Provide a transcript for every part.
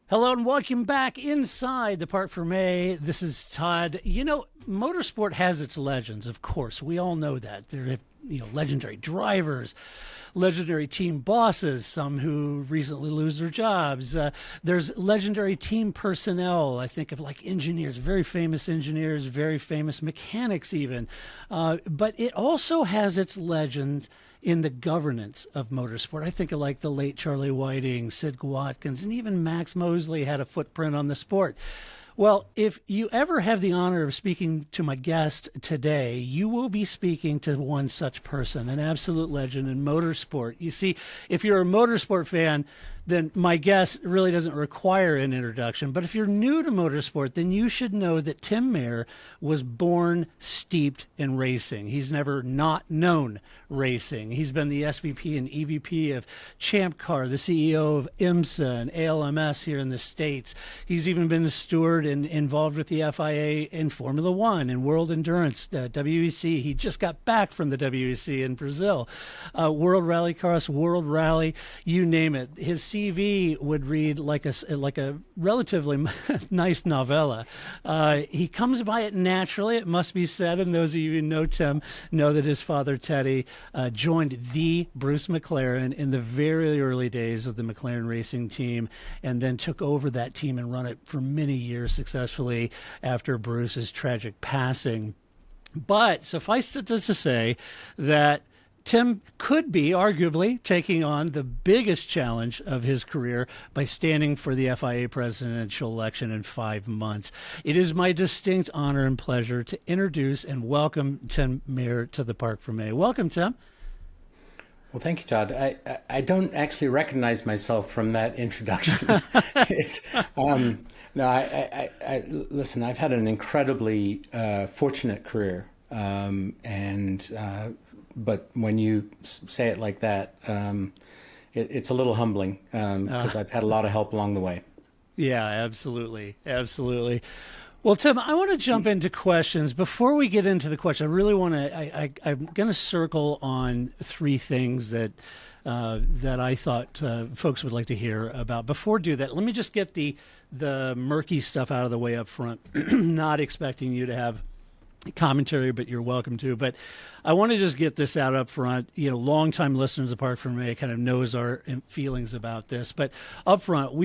Hello and welcome back inside the Park for May. This is Todd. You know, motorsport has its legends, of course. We all know that. There are, legendary drivers, legendary team bosses, some who recently lose their jobs. There's legendary team personnel. I think of like engineers, very famous engineers, very famous mechanics even. But it also has its legends in the governance of motorsport. I think of like the late Charlie Whiting, Sid Watkins, and even Max Mosley had a footprint on the sport. Well, if you ever have the honor of speaking to my guest today, you will be speaking to one such person, an absolute legend in motorsport. You see, if you're a motorsport fan, then my guest really doesn't require an introduction. But if you're new to motorsport, then you should know that Tim Mayer was born steeped in racing. He's never not known racing. He's been the SVP and EVP of Champ Car, the CEO of IMSA and ALMS here in the States. He's even been a steward and involved with the FIA in Formula One and World Endurance, WEC. He just got back from the WEC in Brazil. World Rallycross, World Rally, you name it. His CV would read like a relatively nice novella. He comes by it naturally, it must be said, and those of you who know Tim know that his father, Teddy, joined the Bruce McLaren in the very early days of the McLaren racing team and then took over that team and run it for many years successfully after Bruce's tragic passing. But suffice it to say that Tim could be arguably taking on the biggest challenge of his career by standing for the FIA presidential election in 5 months. It is my distinct honor and pleasure to introduce and welcome Tim Mayer to the Park for May. Welcome, Tim. Well, thank you, Todd. I don't actually recognize myself from that introduction. Listen, I've had an incredibly fortunate career, but when you say it like that, it's a little humbling because I've had a lot of help along the way. Yeah, absolutely. Absolutely. Well, Tim, I want to jump into questions. Before we get into the question, I really want to, I'm going to circle on three things that I thought folks would like to hear about. Before I do that, let me just get the murky stuff out of the way up front. Not expecting you to have commentary, but you're welcome to. But I want to just get this out up front. Longtime listeners, apart from me, kind of knows our feelings about this. But up front,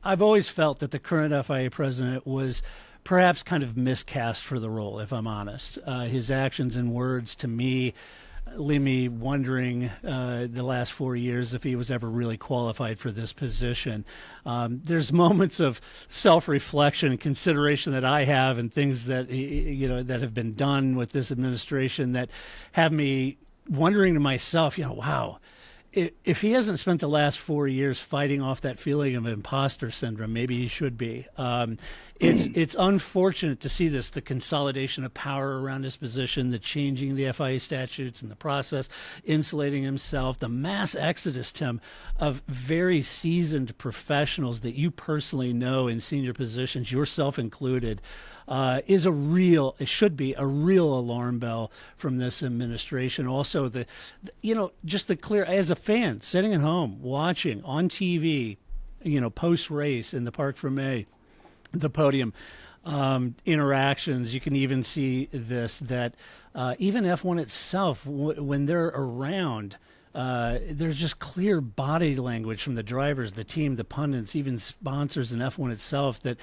I've always felt that the current FIA president was perhaps kind of miscast for the role, if I'm honest. His actions and words to me leave me wondering the last 4 years if he was ever really qualified for this position. There's moments of self-reflection and consideration that I have and things that that have been done with this administration that have me wondering to myself, wow, if he hasn't spent the last 4 years fighting off that feeling of imposter syndrome, maybe he should be. It's unfortunate to see this, the consolidation of power around his position, the changing of the FIA statutes and the process, insulating himself, the mass exodus, Tim, of very seasoned professionals that you personally know in senior positions, yourself included, it should be a real alarm bell from this administration. Also, just the clear, as a fan, sitting at home, watching on TV, post-race in the Park for May, the podium interactions, you can even see this, that even F1 itself, when they're around, there's just clear body language from the drivers, the team, the pundits, even sponsors and F1 itself that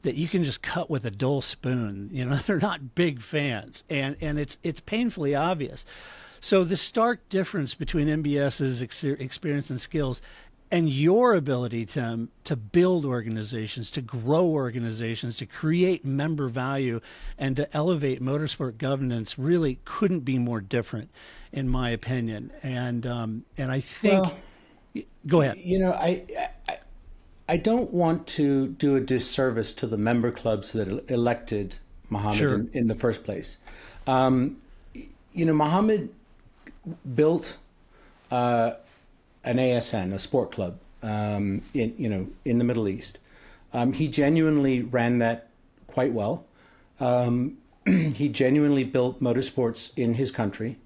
you can just cut with a dull spoon. They're not big fans, and it's painfully obvious. So the stark difference between MBS's experience and skills and your ability, Tim, to build organizations, to grow organizations, to create member value, and to elevate motorsport governance really couldn't be more different, in my opinion. And I think, go ahead. I don't want to do a disservice to the member clubs that elected Mohammed Sure. in the first place. Mohammed built an ASN, a sport club, in the Middle East. He genuinely ran that quite well. He genuinely built motorsports in his country.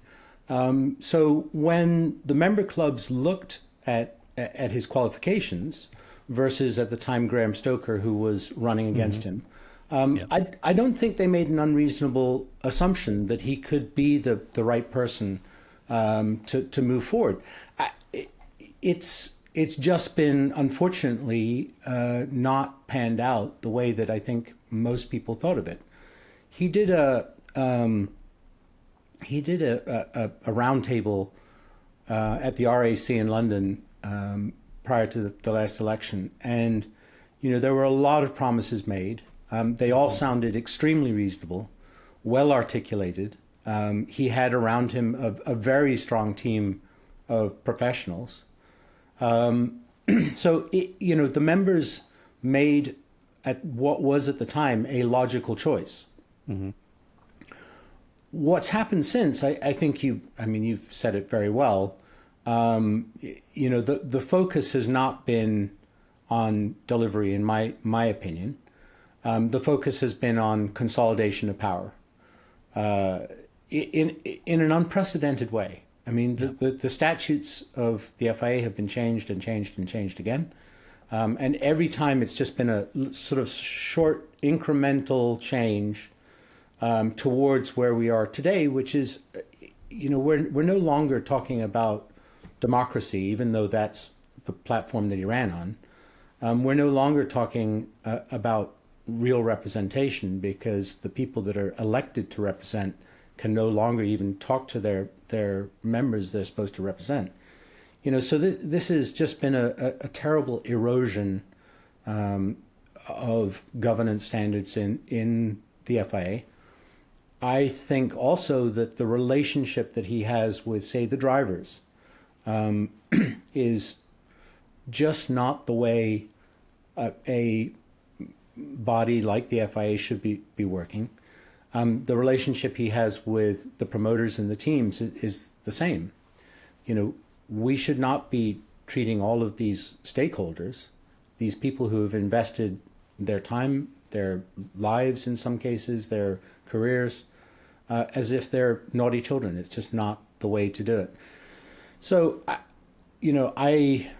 So when the member clubs looked at his qualifications, versus at the time Graham Stoker, who was running against him. I don't think they made an unreasonable assumption that he could be the right person to move forward. It's just been, unfortunately, not panned out the way that I think most people thought of it. He did a roundtable at the RAC in London prior to the last election, and there were a lot of promises made. They all sounded extremely reasonable, well articulated. He had around him a very strong team of professionals. So the members made at what was at the time a logical choice. Mm-hmm. What's happened since, I think you've said it very well. The focus has not been on delivery, in my opinion. The focus has been on consolidation of power in an unprecedented way. I mean, the statutes of the FIA have been changed and changed and changed again. And every time it's just been a sort of short incremental change towards where we are today, which is, we're no longer talking about democracy, even though that's the platform that he ran on. We're no longer talking about real representation, because the people that are elected to represent can no longer even talk to their members they're supposed to represent. So this has just been a terrible erosion of governance standards in the FIA. I think also that the relationship that he has with, say, the drivers is just not the way a body like the FIA should be working. The relationship he has with the promoters and the teams is the same. We should not be treating all of these stakeholders, these people who have invested their time, their lives in some cases, their careers, as if they're naughty children. It's just not the way to do it. So, I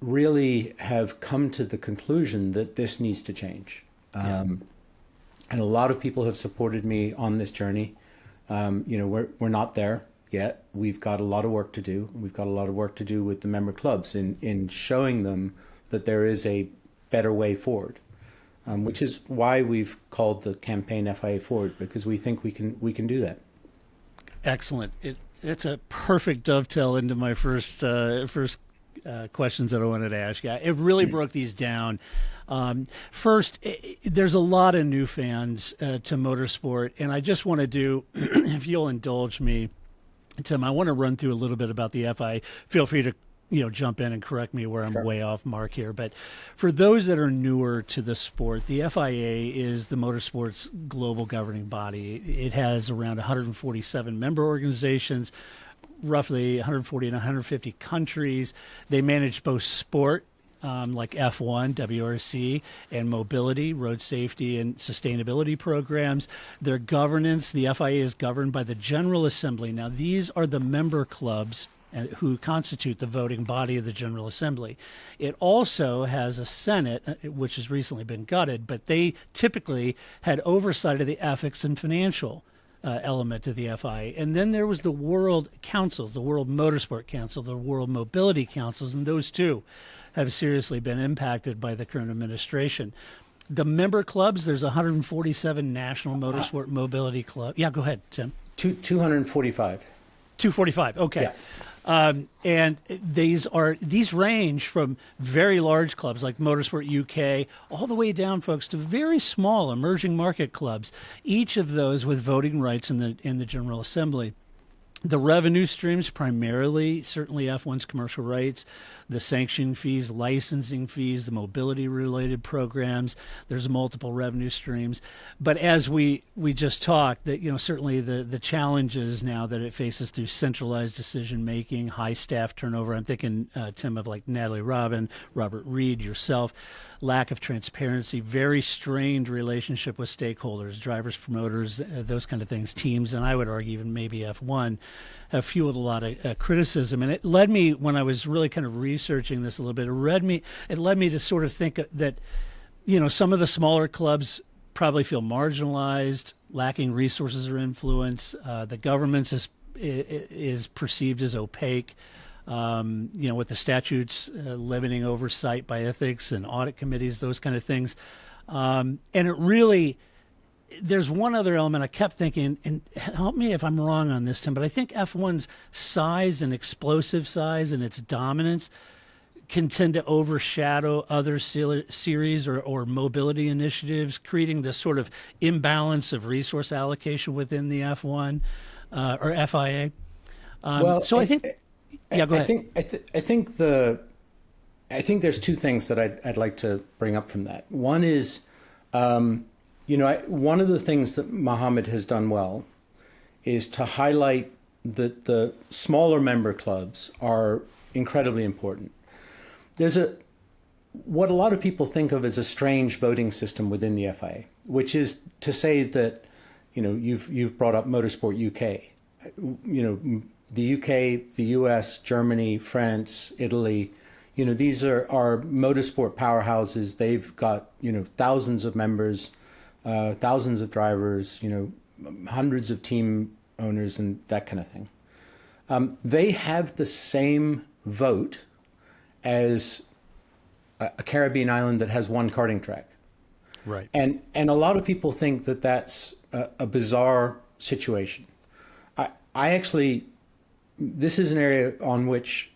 really have come to the conclusion that this needs to change. And a lot of people have supported me on this journey. We're not there yet. We've got a lot of work to do. We've got a lot of work to do with the member clubs in showing them that there is a better way forward, which is why we've called the campaign FIA Forward, because we think we can do that. Excellent. It's a perfect dovetail into my first questions that I wanted to ask you. It really broke these down. First, there's a lot of new fans to motorsport, and I just want to do, if you'll indulge me, Tim, I want to run through a little bit about the FIA. Feel free to jump in and correct me where I'm way off mark here. But for those that are newer to the sport, the FIA is the motorsport's global governing body. It has around 147 member organizations, roughly 140 and 150 countries. They manage both sport, like F1, WRC, and mobility, road safety, and sustainability programs. Their governance, the FIA is governed by the General Assembly. Now, these are the member clubs who constitute the voting body of the General Assembly. It also has a Senate, which has recently been gutted, but they typically had oversight of the ethics and financial element of the FIA. And then there was the World Councils, the World Motorsport Council, the World Mobility Councils, and those two have seriously been impacted by the current administration. The member clubs, there's 147 national motorsport mobility clubs. Yeah, go ahead, Tim. 245. 245, okay. Yeah. And these range from very large clubs like Motorsport UK all the way down, folks, to very small emerging market clubs, each of those with voting rights in the General Assembly. The revenue streams, primarily, certainly F1's commercial rights, the sanction fees, licensing fees, the mobility-related programs. There's multiple revenue streams. But as we just talked, that certainly the challenges now that it faces through centralized decision-making, high staff turnover. I'm thinking, Tim, of like Natalie Robin, Robert Reed, yourself. Lack of transparency, very strained relationship with stakeholders, drivers, promoters, those kind of things, teams, and I would argue even maybe F1. have fueled a lot of criticism. And it led me, when I was really kind of researching this a little bit, it led me to sort of think that, some of the smaller clubs probably feel marginalized, lacking resources or influence. The government is perceived as opaque. With the statutes limiting oversight by ethics and audit committees, those kind of things. And it really, there's one other element I kept thinking, and help me if I'm wrong on this, Tim, but I think F1's size and explosive size and its dominance can tend to overshadow other series or mobility initiatives, creating this sort of imbalance of resource allocation within the F1 or FIA. So I think... Yeah, go ahead. I think there's two things that I'd like to bring up from that. One is, one of the things that Mohammed has done well is to highlight that the smaller member clubs are incredibly important. There's what a lot of people think of as a strange voting system within the FIA, which is to say that, you've brought up Motorsport UK, the UK, the US, Germany, France, Italy, these are motorsport powerhouses. They've got, thousands of members, thousands of drivers, hundreds of team owners and that kind of thing. They have the same vote as a Caribbean island that has one karting track. Right. And a lot of people think that that's a bizarre situation. I actually... This is an area on which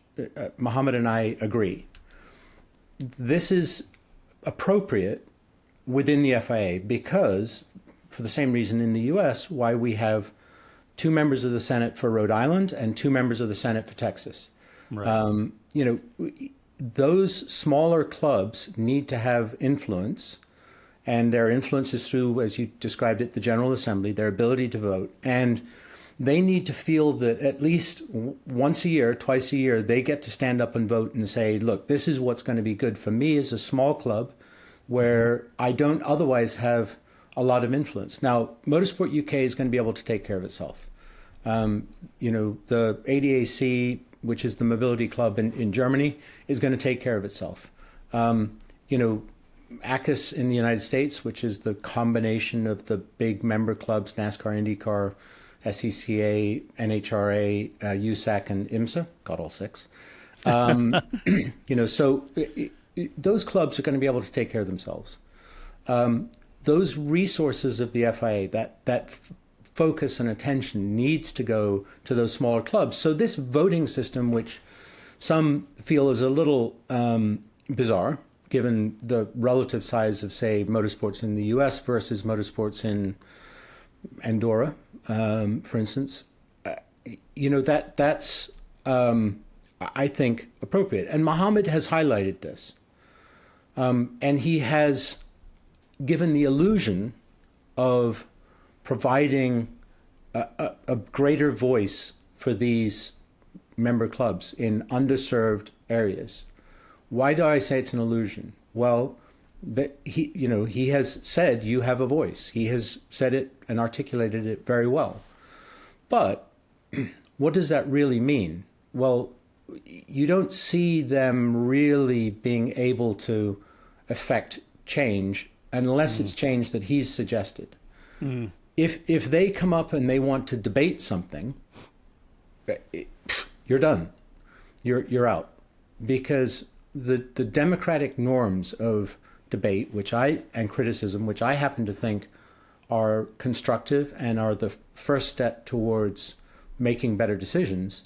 Mohammed and I agree. This is appropriate within the FIA because, for the same reason in the US, why we have 2 members of the Senate for Rhode Island and 2 members of the Senate for Texas. Right. Those smaller clubs need to have influence, and their influence is through, as you described it, the General Assembly, their ability to vote. And they need to feel that at least once a year, twice a year, they get to stand up and vote and say, look, this is what's going to be good for me as a small club where I don't otherwise have a lot of influence. Now, Motorsport UK is going to be able to take care of itself. The ADAC, which is the mobility club in Germany, is going to take care of itself. ACUS in the United States, which is the combination of the big member clubs, NASCAR, IndyCar, SCCA, NHRA, USAC, and IMSA, got all 6. Those clubs are going to be able to take care of themselves. Those resources of the FIA, that focus and attention needs to go to those smaller clubs. So this voting system, which some feel is a little bizarre, given the relative size of, say, motorsports in the US versus motorsports in Andorra, for instance, that's I think appropriate. And Mohammed has highlighted this, and he has given the illusion of providing a greater voice for these member clubs in underserved areas. Why do I say it's an illusion? Well, he has said you have a voice. He has said it and articulated it very well. But what does that really mean? Well, you don't see them really being able to affect change unless it's change that he's suggested. If they come up and they want to debate something, you're done. You're out. Because the democratic norms of debate, and criticism, which I happen to think are constructive and are the first step towards making better decisions,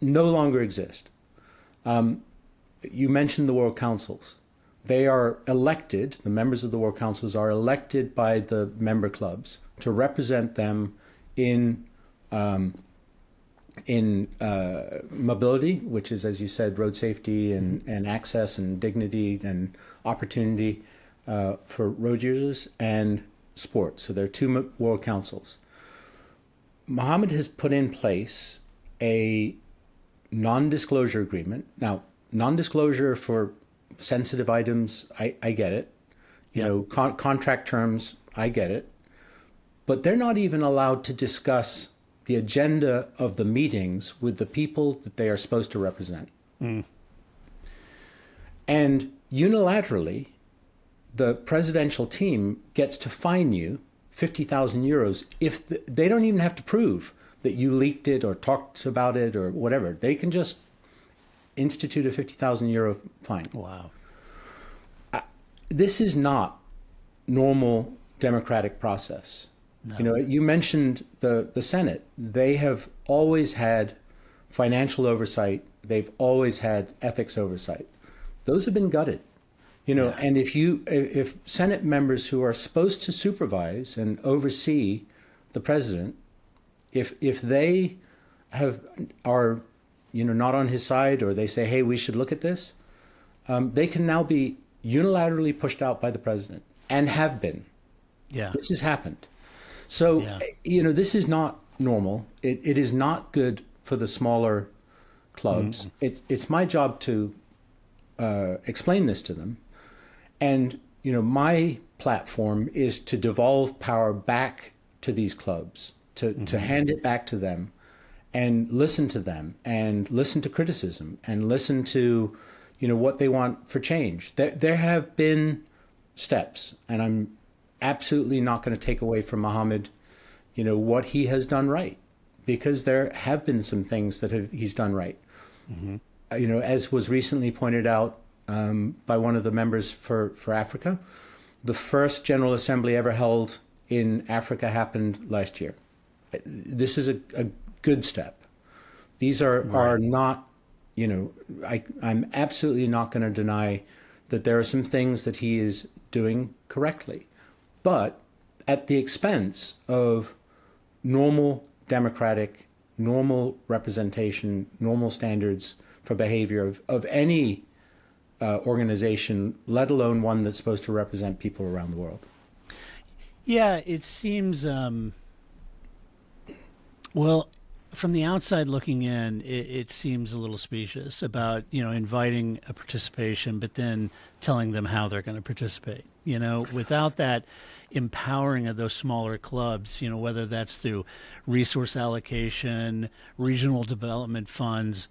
no longer exist. You mentioned the World Councils. They are elected, the members of the World Councils are elected by the member clubs to represent them in mobility, which is, as you said, road safety and access and dignity and opportunity for road users, and sport. So there are 2 World Councils. Mohammed has put in place a non-disclosure agreement. Now, non-disclosure for sensitive items, I get it. Contract terms, I get it. But they're not even allowed to discuss the agenda of the meetings with the people that they are supposed to represent. And unilaterally, the presidential team gets to fine you 50,000 euros if they don't even have to prove that you leaked it or talked about it or whatever. They can just institute a 50,000 euro fine. Wow. This is not normal democratic process. No. You know, you mentioned the Senate. They have always had financial oversight. They've always had ethics oversight. Those have been gutted. You know, and if Senate members who are supposed to supervise and oversee the president, if they are not on his side, or they say, hey, we should look at this, they can now be unilaterally pushed out by the president, and have been. Yeah. This has happened. So, this is not normal. It is not good for the smaller clubs. It's my job to explain this to them. And, my platform is to devolve power back to these clubs, to hand it back to them and listen to them and listen to criticism and listen to, what they want for change. There have been steps, and I'm absolutely not going to take away from Mohammed, what he has done right, because there have been some things that he's done right. As was recently pointed out by one of the members for Africa, the first General Assembly ever held in Africa happened last year. This is a good step. These are not, I'm absolutely not going to deny that there are some things that he is doing correctly, but at the expense of normal democratic, normal representation, normal standards for behavior of any organization, let alone one that's supposed to represent people around the world. Yeah, it seems, well, from the outside looking in, it seems a little specious about, inviting a participation, but then telling them how they're going to participate. Without that empowering of those smaller clubs, whether that's through resource allocation, regional development funds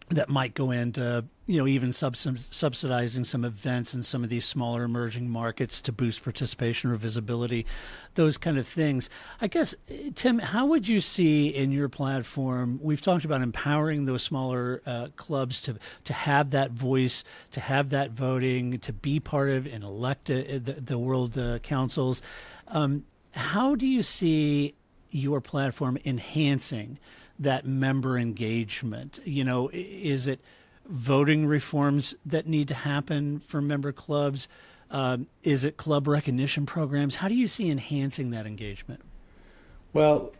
that might go into, even subsidizing some events in some of these smaller emerging markets to boost participation or visibility, those kind of things. I guess, Tim, how would you see in your platform, we've talked about empowering those smaller clubs to have that voice, to have that voting, to be part of and elect the world councils. How do you see your platform enhancing that member engagement? Is it voting reforms that need to happen for member clubs? Is it club recognition programs? How do you see enhancing that engagement? Well,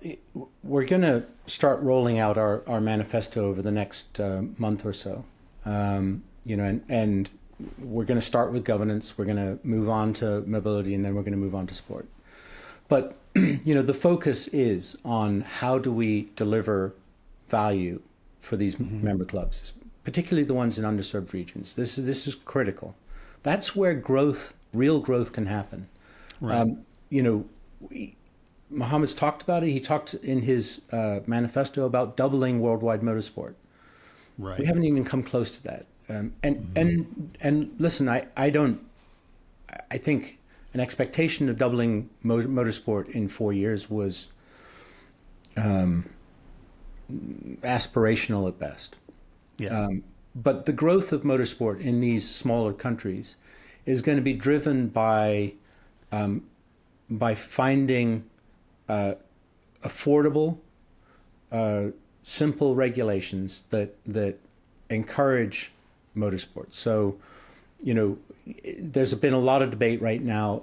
we're going to start rolling out our manifesto over the next month or so. And we're going to start with governance. We're going to move on to mobility, and then we're going to move on to sport. But the focus is on how do we deliver value for these member clubs, particularly the ones in underserved regions. This is critical. That's where real growth can happen. Right. Mohammed's talked about it. He talked in his manifesto about doubling worldwide motorsport. Right. We haven't even come close to that. And listen, I think an expectation of doubling motorsport in 4 years was aspirational at best. Yeah. But the growth of motorsport in these smaller countries is going to be driven by finding affordable, simple regulations that encourage motorsport. So, there's been a lot of debate right now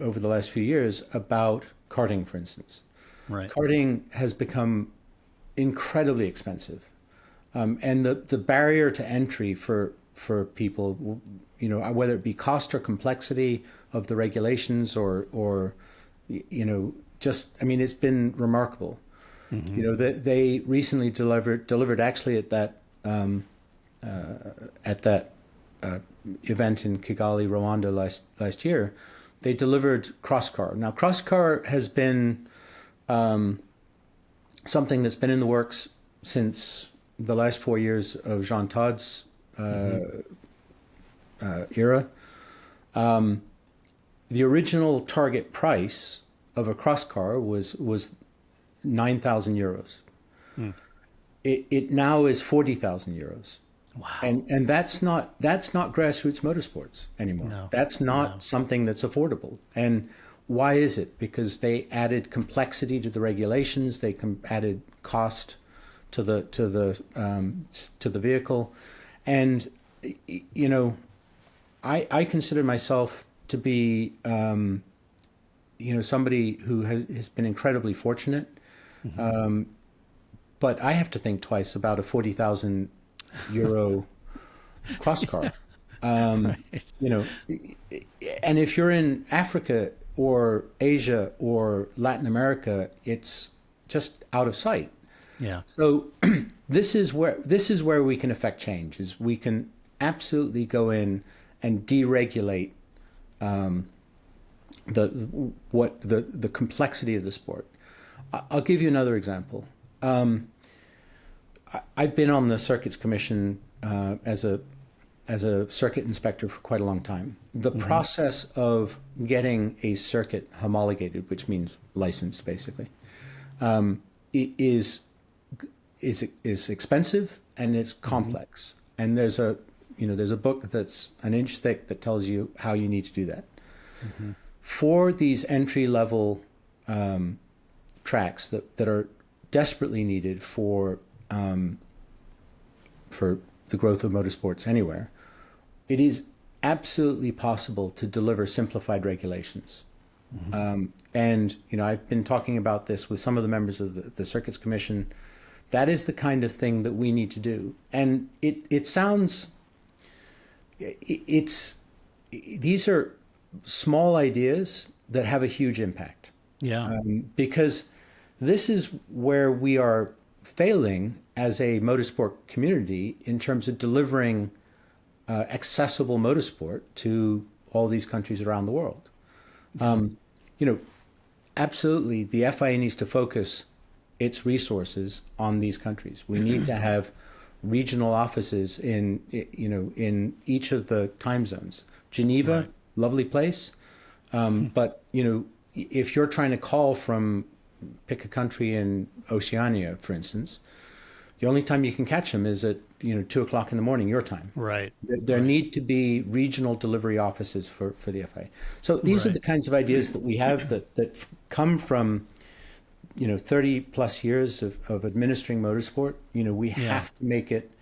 over the last few years about karting, for instance. Right. Karting has become incredibly expensive, and the barrier to entry for people, whether it be cost or complexity of the regulations or it's been remarkable. They recently delivered actually at that event in Kigali, Rwanda last year. They delivered crosscar. Now, crosscar has been something that's been in the works since the last 4 years of Jean Todd's era. The original target price of a cross car was 9,000 euros. It now is 40,000 euros. Wow. And that's not grassroots motorsports anymore. No. That's not something that's affordable. And why is it? Because they added complexity to the regulations. They added cost to the vehicle, and you know, I consider myself to be somebody who has been incredibly fortunate, but I have to think twice about a 40,000 euro cross car. Right. And if you're in Africa or Asia or Latin America, it's just out of sight. Yeah. So this is where we can affect change. Is we can absolutely go in and deregulate the complexity of the sport. I'll give you another example. I've been on the Circuits Commission as a circuit inspector for quite a long time. The process of getting a circuit homologated, which means licensed, basically, is expensive and it's complex. And there's a book that's an inch thick that tells you how you need to do that. For these entry level tracks that are desperately needed for the growth of motorsports anywhere, it is absolutely possible to deliver simplified regulations. And I've been talking about this with some of the members of the Circuits Commission. That is the kind of thing that we need to do. And these are small ideas that have a huge impact. Yeah. Because this is where we are failing as a motorsport community in terms of delivering accessible motorsport to all these countries around the world. Absolutely, the FIA needs to focus its resources on these countries. We need to have regional offices in each of the time zones. Geneva, right. Lovely place, but if you're trying to call from, pick a country in Oceania, for instance, the only time you can catch them is at 2:00 in the morning your time. Right. There need to be regional delivery offices for the FIA. So these are the kinds of ideas that we have that come from 30 plus years of administering motorsport. We have to make it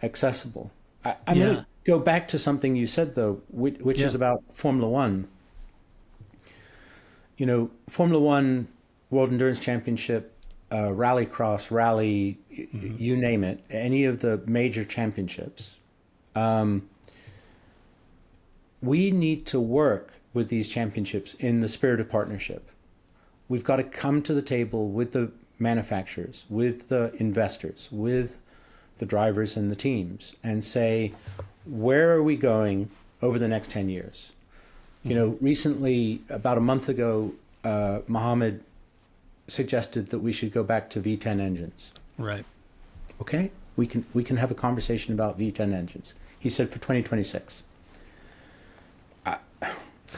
accessible. I'm going to go back to something you said though, which is about Formula One. Formula One, World Endurance Championship, Rallycross, Rally, you name it, any of the major championships. We need to work with these championships in the spirit of partnership. We've got to come to the table with the manufacturers, with the investors, with the drivers and the teams, and say, where are we going over the next 10 years? Recently, about a month ago, Mohammed suggested that we should go back to V10 engines. Right. Okay, we can have a conversation about V10 engines. He said for 2026.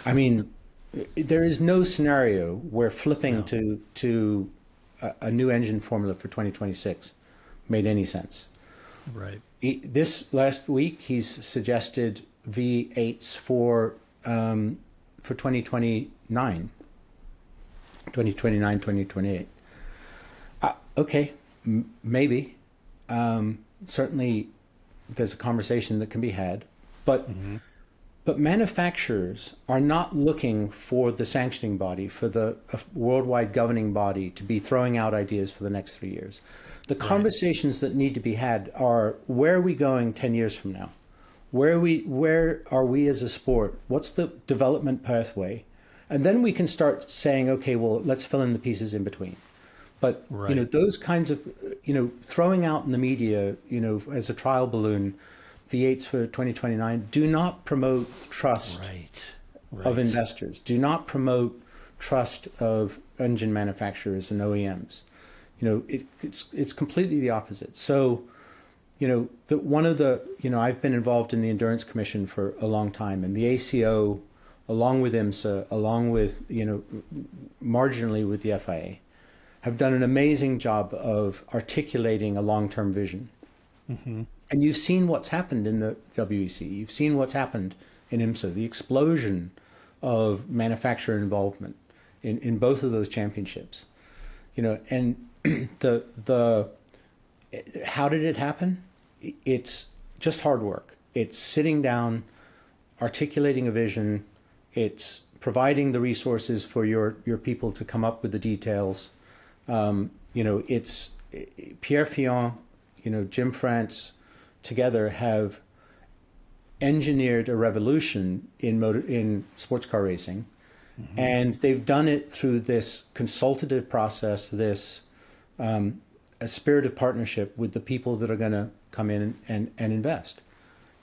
I mean, there is no scenario where flipping to a new engine formula for 2026 made any sense. Right. This last week, he's suggested V8s for 2029. 2029, 2028. Okay, maybe. Certainly, there's a conversation that can be had, but manufacturers are not looking for the sanctioning body, for the worldwide governing body to be throwing out ideas for the next 3 years. The conversations that need to be had are, where are we going 10 years from now? Where are we as a sport? What's the development pathway? And then we can start saying, okay, well, let's fill in the pieces in between. But, those kinds of, throwing out in the media, as a trial balloon, V8s for 2029, do not promote trust of investors. Do not promote trust of engine manufacturers and OEMs. It's completely the opposite. So, I've been involved in the Endurance Commission for a long time, and the ACO, along with IMSA, along with, marginally with the FIA, have done an amazing job of articulating a long-term vision. Mm-hmm. And you've seen what's happened in the WEC. You've seen what's happened in IMSA, the explosion of manufacturer involvement in both of those championships. And how did it happen? It's just hard work. It's sitting down, articulating a vision. It's providing the resources for your people to come up with the details. It's Pierre Fillon, Jim France, together have engineered a revolution in sports car racing, mm-hmm. and they've done it through this consultative process, this a spirit of partnership with the people that are going to come in and invest.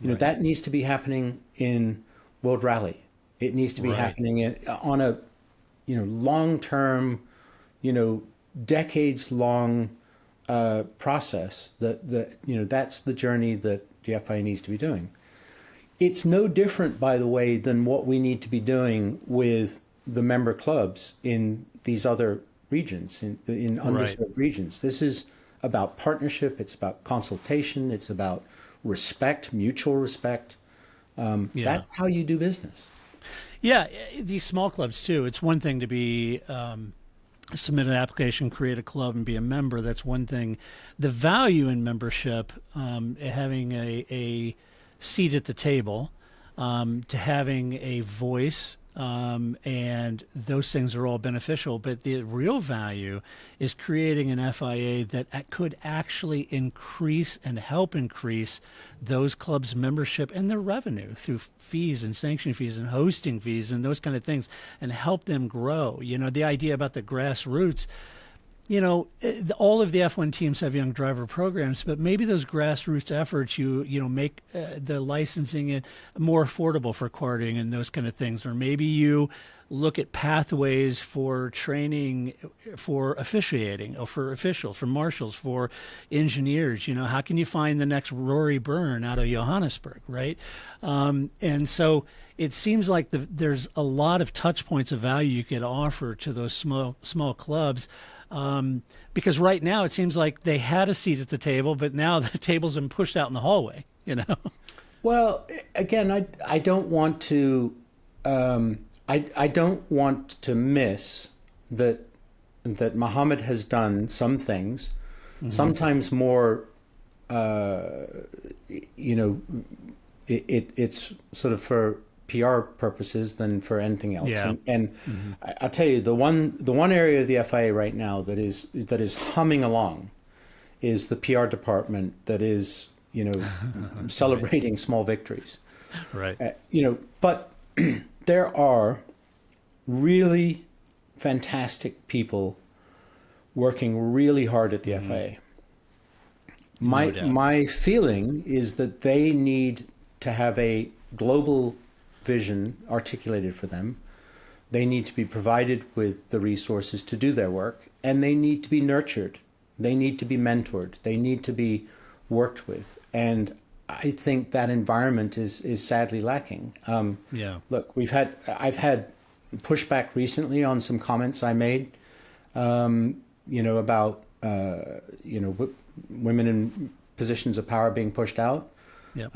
Right. That needs to be happening in World Rally. It needs to be right. happening on a long-term, decades-long process. That's the journey that the FIA needs to be doing. It's no different, by the way, than what we need to be doing with the member clubs in these other regions, in underserved right. regions. This is about partnership. It's about consultation. It's about respect, mutual respect. That's how you do business. Yeah, these small clubs too. It's one thing to be submit an application, create a club, and be a member. That's one thing. The value in membership, having a seat at the table, to having a voice, and those things are all beneficial. But the real value is creating an FIA that could actually increase and help increase those clubs' membership and their revenue through fees and sanction fees and hosting fees and those kind of things, and help them grow. The idea about the grassroots, all of the F1 teams have young driver programs, but maybe those grassroots efforts, make the licensing more affordable for karting and those kind of things. Or maybe you look at pathways for training for officiating, or for officials, for marshals, for engineers. How can you find the next Rory Byrne out of Johannesburg, right? And so it seems like there's a lot of touch points of value you could offer to those small clubs. Because right now it seems like they had a seat at the table, but now the table's been pushed out in the hallway, Well, again, I don't want to, I don't want to miss that Mohammed has done some things, mm-hmm. sometimes more, it's sort of for PR purposes than for anything else. Yeah. And mm-hmm. I'll tell you, the one area of the FIA right now that is humming along is the PR department that is, celebrating right. small victories. Right. But there are really fantastic people working really hard at the mm-hmm. FIA. My feeling is that they need to have a global vision articulated for them. They need to be provided with the resources to do their work, and they need to be nurtured. They need to be mentored. They need to be worked with. And I think that environment is sadly lacking. Look, I've had pushback recently on some comments I made, about women in positions of power being pushed out. Yeah.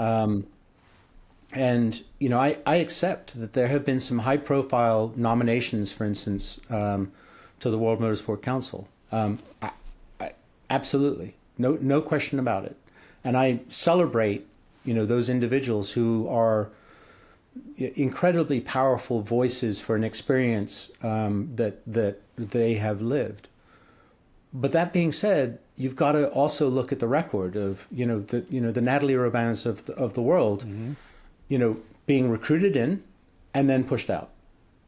And, I accept that there have been some high-profile nominations, for instance, to the World Motorsport Council. Absolutely. No question about it. And I celebrate, those individuals who are incredibly powerful voices for an experience that they have lived. But that being said, you've got to also look at the record of, the Natalie Robins of the world, mm-hmm. Being recruited in and then pushed out,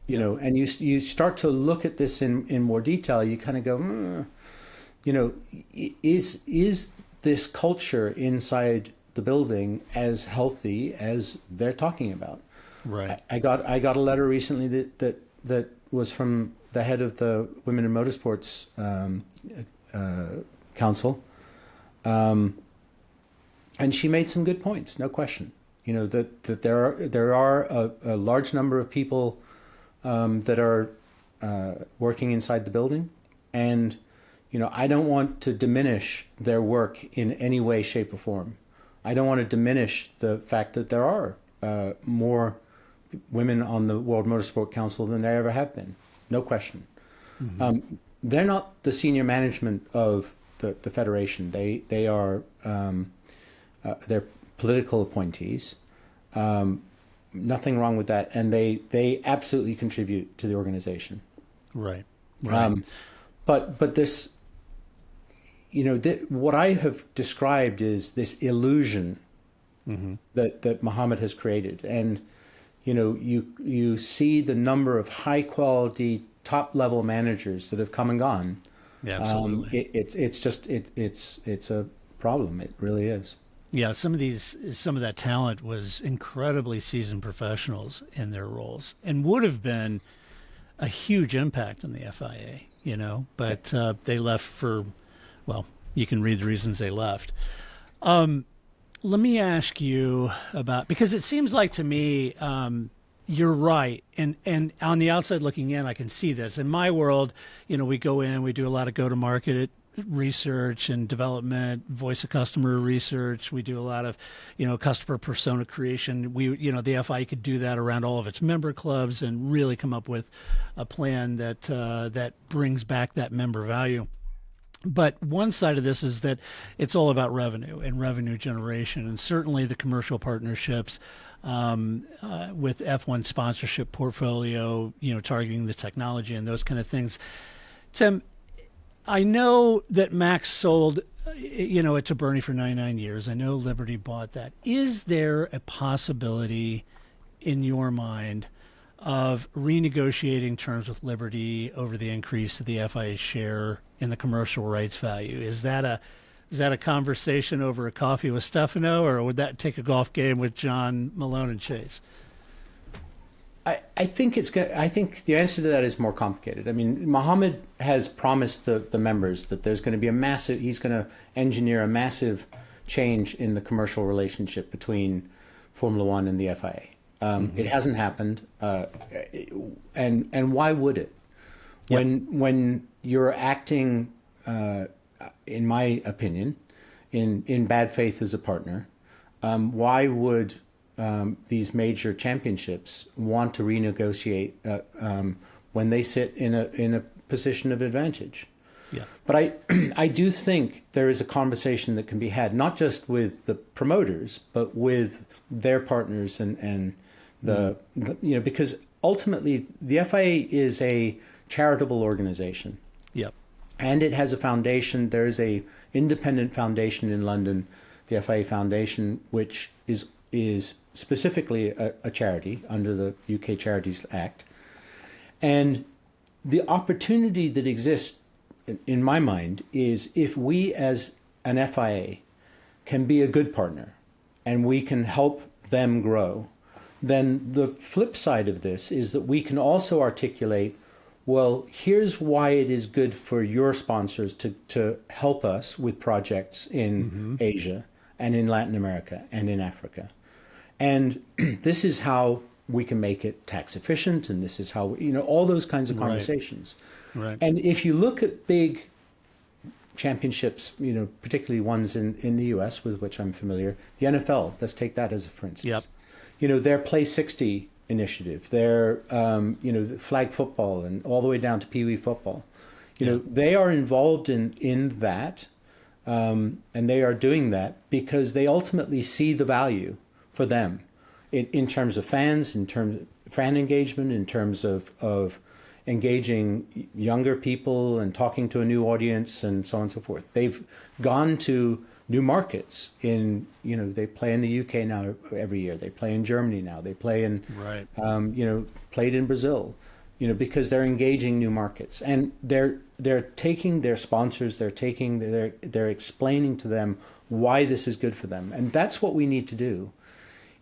and you start to look at this in more detail. You kind of go, is this culture inside the building as healthy as they're talking about? Right. I got a letter recently that was from the head of the Women in Motorsports council, and she made some good points, no question. You know, that there are a large number of people that are working inside the building, and you know, I don't want to diminish their work in any way, shape, or form. I don't want to diminish the fact that there are more women on the World Motorsport Council than there ever have been, no question. Mm-hmm. They're not the senior management of the federation. They are they're political appointees. Nothing wrong with that, and they absolutely contribute to the organization. Right. Right. But this, you know, what I have described is this illusion mm-hmm. that Mohammed has created, and you know, you see the number of high quality, top level managers that have come and gone. Yeah, absolutely. It's a problem. It really is. Yeah, some of that talent was incredibly seasoned professionals in their roles, and would have been a huge impact on the FIA. You know, but they left for, well, you can read the reasons they left. Let me ask you about, because it seems like to me, you're right. And on the outside looking in, I can see this. In my world, you know, we go in, we do a lot of go-to-market research and development, voice of customer research. We do a lot of, you know, customer persona creation. The FIA could do that around all of its member clubs and really come up with a plan that brings back that member value. But one side of this is that it's all about revenue and revenue generation, and certainly the commercial partnerships with F1 sponsorship portfolio, you know, targeting the technology and those kind of things. Tim, I know that Max sold, you know, it to Bernie for 99 years. I know Liberty bought that. Is there a possibility in your mind of renegotiating terms with Liberty over the increase of the FIA share in the commercial rights value? Is that a conversation over a coffee with Stefano, or would that take a golf game with John, Malone, and Chase? I think the answer to that is more complicated. I mean, Mohammed has promised the members that there's going to be he's going to engineer a massive change in the commercial relationship between Formula One and the FIA. Mm-hmm. It hasn't happened, and why would it? Yep. When you're acting, in my opinion, in bad faith as a partner, why would these major championships want to renegotiate when they sit in a position of advantage? Yeah. But I do think there is a conversation that can be had, not just with the promoters, but with their partners and you know, because ultimately the FIA is a charitable organization. Yep. And it has a foundation. There is a independent foundation in London, the FIA Foundation, which is specifically a charity under the UK Charities Act. And the opportunity that exists, in my mind, is if we as an FIA can be a good partner and we can help them grow, then the flip side of this is that we can also articulate, well, here's why it is good for your sponsors to help us with projects in mm-hmm. Asia and in Latin America and in Africa. And this is how we can make it tax efficient, and this is how, you know, all those kinds of conversations. Right. And if you look at big championships, you know, particularly ones in the US with which I'm familiar, the NFL, let's take that as a for instance. Yep. You know, their Play 60 initiative, their, you know, flag football and all the way down to Pee Wee football. You know, they are involved in that, and they are doing that because they ultimately see the value for them in terms of fans, in terms of fan engagement, in terms of engaging younger people and talking to a new audience and so on and so forth. They've gone to new markets they play in the UK now every year. They play in Germany now. They play in, played in Brazil, because they're engaging new markets, and they're taking their sponsors, they're explaining to them why this is good for them. And that's what we need to do,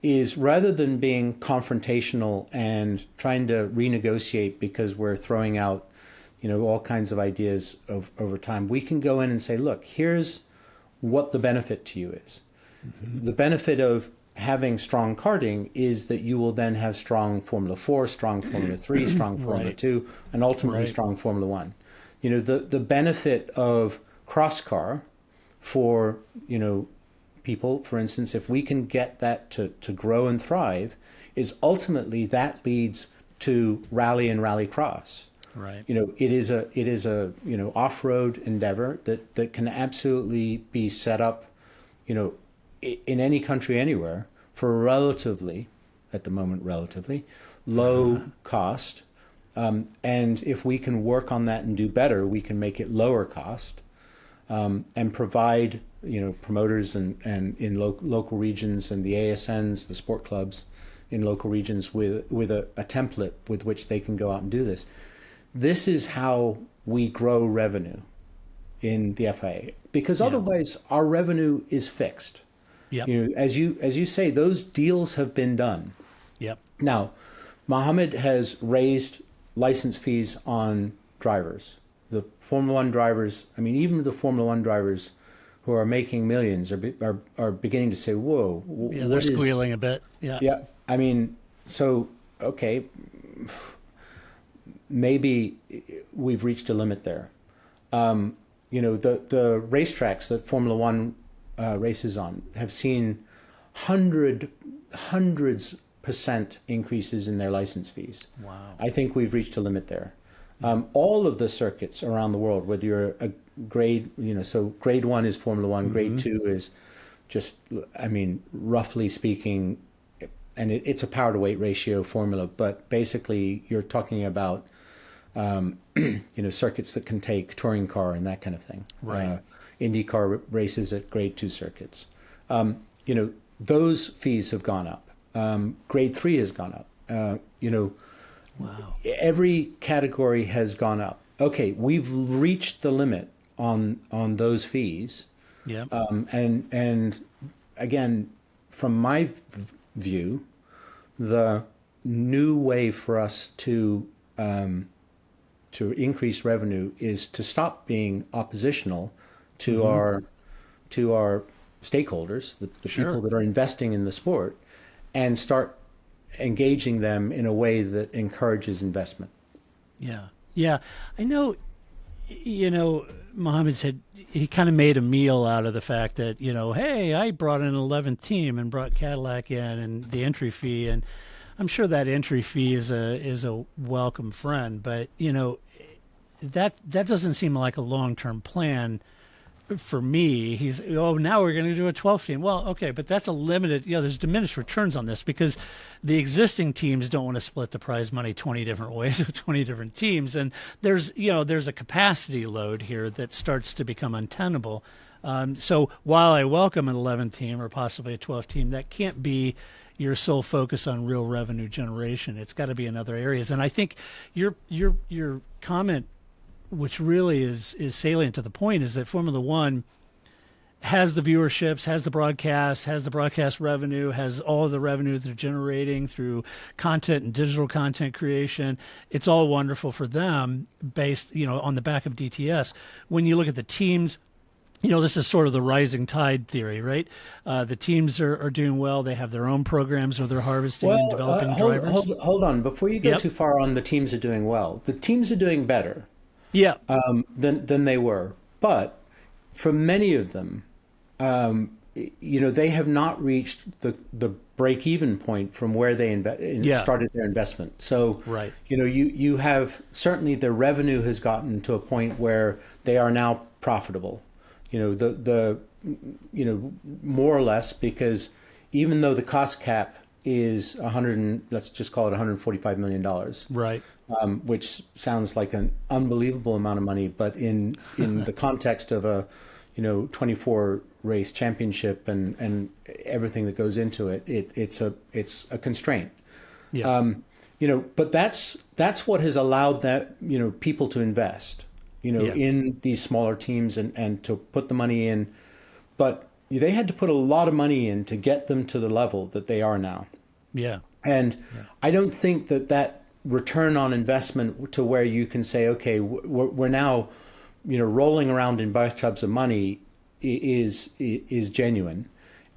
is rather than being confrontational and trying to renegotiate because we're throwing out, all kinds of ideas over time. We can go in and say, look, here's what the benefit to you is. The benefit of having strong karting is that you will then have strong Formula 4, strong Formula 3, strong Formula 2, and ultimately strong Formula 1. The benefit of cross car for, people, for instance, if we can get that to grow and thrive, is ultimately that leads to rally and rally cross. Right. It is a off-road endeavor that can absolutely be set up, in any country anywhere for at the moment, relatively low cost. And if we can work on that and do better, we can make it lower cost, and provide, promoters and in local regions and the ASNs, the sport clubs in local regions with a template with which they can go out and do this. This is how we grow revenue in the FIA, because otherwise our revenue is fixed. Yep. As you say, those deals have been done. Yep. Now, Mohammed has raised license fees on drivers. The Formula One drivers, even the Formula One drivers who are making millions are beginning to say, "Whoa, they're squealing a bit." Yeah. Yeah. Okay, maybe we've reached a limit there. The racetracks that Formula One races on have seen hundreds % increases in their license fees. Wow. I think we've reached a limit there. All of the circuits around the world, whether you're a grade, so grade 1 is Formula One, grade 2 is just, roughly speaking, and it's a power to weight ratio formula, but basically you're talking about, circuits that can take touring car and that kind of thing. Right. IndyCar races at grade 2 circuits. Those fees have gone up. Grade 3 has gone up. Wow. Every category has gone up. Okay, we've reached the limit on those fees. Yeah. And again, from my view, the new way for us to increase revenue is to stop being oppositional to our stakeholders, the people that are investing in the sport, and start engaging them in a way that encourages investment. Yeah. Yeah. I know, Mohammed said he kind of made a meal out of the fact that, hey, I brought in an 11th team and brought Cadillac in and the entry fee. And I'm sure that entry fee is a welcome friend, but, that doesn't seem like a long-term plan for me. Now we're going to do a 12th team. Well, okay, but that's a limited, there's diminished returns on this because the existing teams don't want to split the prize money 20 different ways with 20 different teams. And there's a capacity load here that starts to become untenable. So while I welcome an 11th team or possibly a 12th team, that can't be your sole focus on real revenue generation. It's got to be in other areas. And I think your comment, which really is salient to the point, is that Formula One has the viewerships, has the broadcast revenue, has all of the revenue they're generating through content and digital content creation. It's all wonderful for them based, on the back of DTS. When you look at the teams, this is sort of the rising tide theory, right? The teams are doing well. They have their own programs where they're harvesting and developing drivers. Hold on. Before you go too far on the teams are doing well, the teams are doing better. Yeah. Than they were. But for many of them, they have not reached the break-even point from where they started their investment. So, right. You have certainly the revenue has gotten to a point where they are now profitable. More or less, because even though the cost cap is let's just call it $145 million. Right. Which sounds like an unbelievable amount of money, but in the context of a 24 race championship and everything that goes into it, it's a constraint. Yeah. But that's what has allowed that people to invest in these smaller teams and to put the money in, but they had to put a lot of money in to get them to the level that they are now. Yeah. And I don't think that return on investment to where you can say, okay, we're now, rolling around in bathtubs of money is genuine.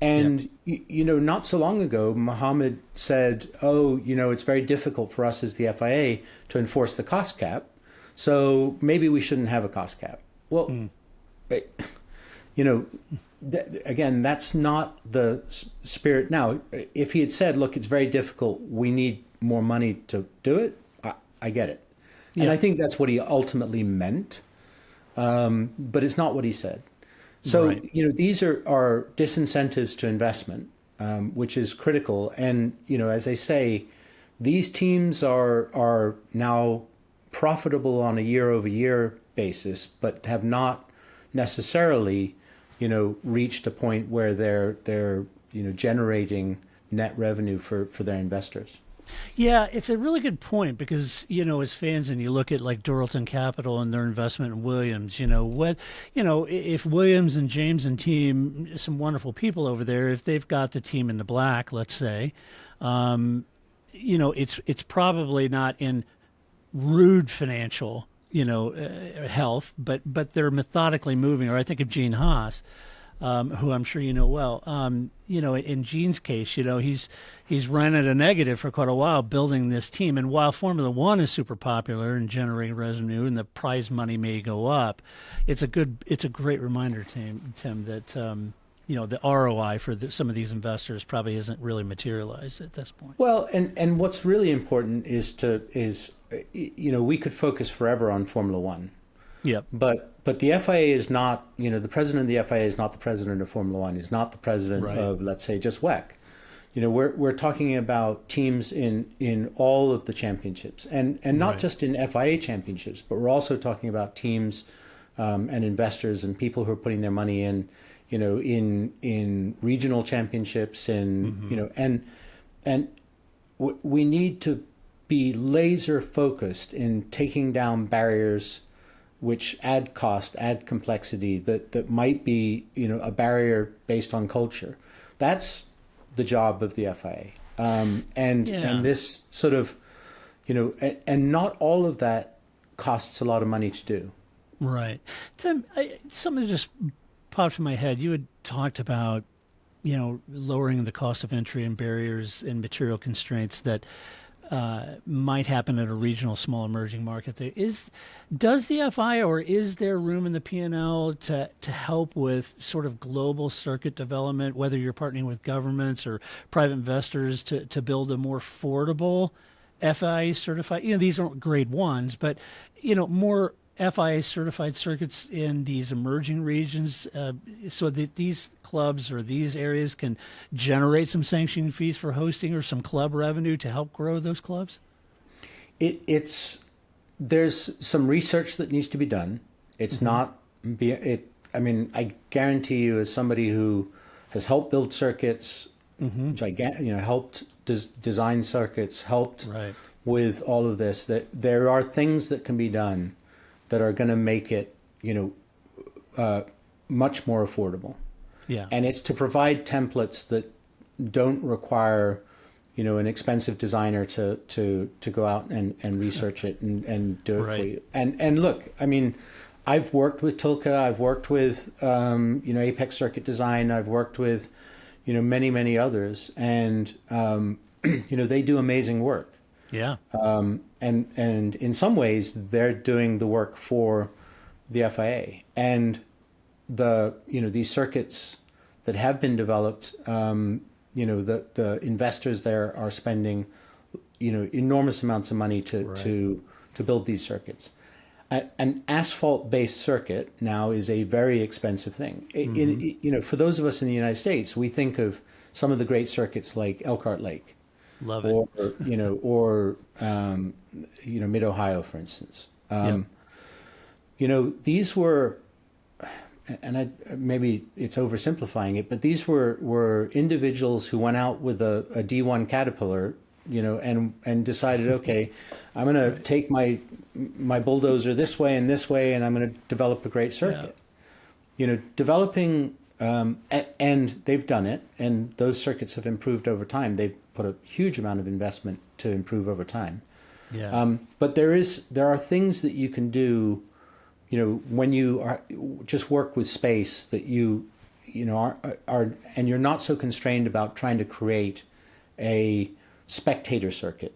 And, not so long ago, Mohammed said, oh, it's very difficult for us as the FIA to enforce the cost cap. So maybe we shouldn't have a cost cap. Well, again, that's not the spirit. Now, if he had said, look, it's very difficult, we need more money to do it, I get it. And I think that's what he ultimately meant. But it's not what he said. So, these are disincentives to investment, which is critical. And, as I say, these teams are now profitable on a year-over-year basis, but have not necessarily, reached a point where they're generating net revenue for their investors. Yeah, it's a really good point because, as fans, and you look at like Doralton Capital and their investment in Williams, if Williams and James and team, some wonderful people over there, if they've got the team in the black, let's say, it's probably not in rude financial, health, but they're methodically moving. Or I think of Gene Haas, who I'm sure you know well. In Gene's case, he's run at a negative for quite a while building this team. And while Formula One is super popular and generating revenue, and the prize money may go up, it's a great reminder, Tim, that the ROI for some of these investors probably isn't really materialized at this point. Well, and what's really important is we could focus forever on Formula One. Yep. But the FIA is not, the president of the FIA is not the president of Formula One. He's not the president of, let's say, just WEC. We're talking about teams in all of the championships, and not just in FIA championships, but we're also talking about teams and investors and people who are putting their money in, in regional championships, and we need to be laser focused in taking down barriers which add cost, add complexity, that might be, a barrier based on culture. That's the job of the FIA. And this sort of, and not all of that costs a lot of money to do. Right. Tim, something just popped in my head. You had talked about, lowering the cost of entry and barriers and material constraints that might happen at a regional small emerging market. Does the FIA, or is there room in the P&L to help with sort of global circuit development, whether you're partnering with governments or private investors to build a more affordable FIA certified, these aren't grade ones, but, more FIA certified circuits in these emerging regions, so that these clubs or these areas can generate some sanctioning fees for hosting or some club revenue to help grow those clubs? There's some research that needs to be done. It's not I guarantee you, as somebody who has helped build circuits, helped design circuits, helped with all of this, that there are things that can be done that are going to make it, much more affordable. Yeah. And it's to provide templates that don't require, an expensive designer to go out and research it and do it for you. And look, I've worked with Tilka, I've worked with, Apex Circuit Design, I've worked with, many, many others, and, they do amazing work. Yeah. And in some ways, they're doing the work for the FIA. And these circuits that have been developed, the investors there are spending, enormous amounts of money to build these circuits. An asphalt-based circuit now is a very expensive thing. For those of us in the United States, we think of some of the great circuits like Elkhart Lake. Love it. Or Mid-Ohio, for instance. These were, and maybe it's oversimplifying it, but these were individuals who went out with a D1 Caterpillar, and decided, okay, I'm going to take my bulldozer this way, and I'm going to develop a great circuit. Developing, and they've done it, and those circuits have improved over time. They've put a huge amount of investment to improve over time. Yeah. But there are things that you can do, when you just work with space that are and you're not so constrained about trying to create a spectator circuit,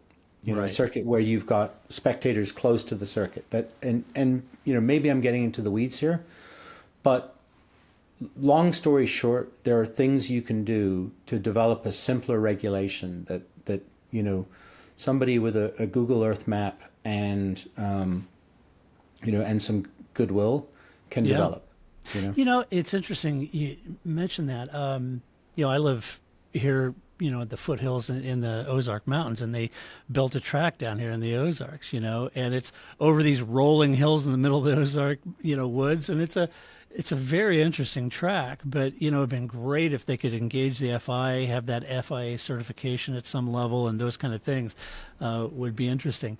a circuit where you've got spectators close to the circuit. And maybe I'm getting into the weeds here, but long story short, there are things you can do to develop a simpler regulation that somebody with a Google Earth map and and some goodwill can develop. It's interesting you mentioned that. I live here, at the foothills in the Ozark Mountains, and they built a track down here in the Ozarks, and it's over these rolling hills in the middle of the Ozark, woods, and it's a very interesting track. But it'd been great if they could engage the FIA, have that FIA certification at some level, and those kind of things would be interesting.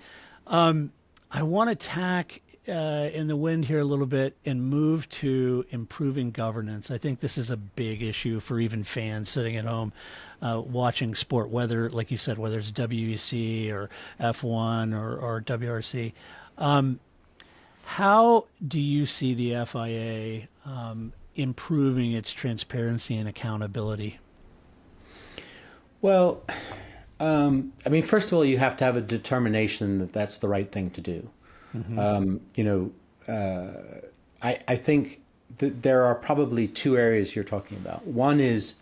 I want to tack in the wind here a little bit and move to improving governance. I think this is a big issue for even fans sitting at home watching sport, whether, like you said, whether it's WEC or F1 or WRC. How do you see the FIA improving its transparency and accountability? Well, first of all, you have to have a determination that that's the right thing to do. Mm-hmm. I think that there are probably two areas you're talking about. One is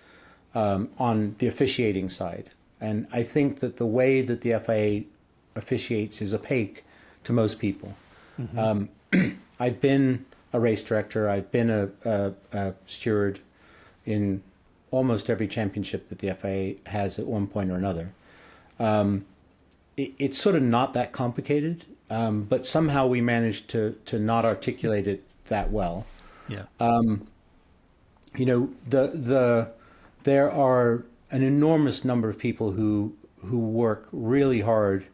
on the officiating side. And I think that the way that the FIA officiates is opaque to most people. Mm-hmm. I've been a race director. I've been a steward in almost every championship that the FIA has at one point or another. It's sort of not that complicated, but somehow we managed to not articulate it that well. Yeah. There are an enormous number of people who work really hard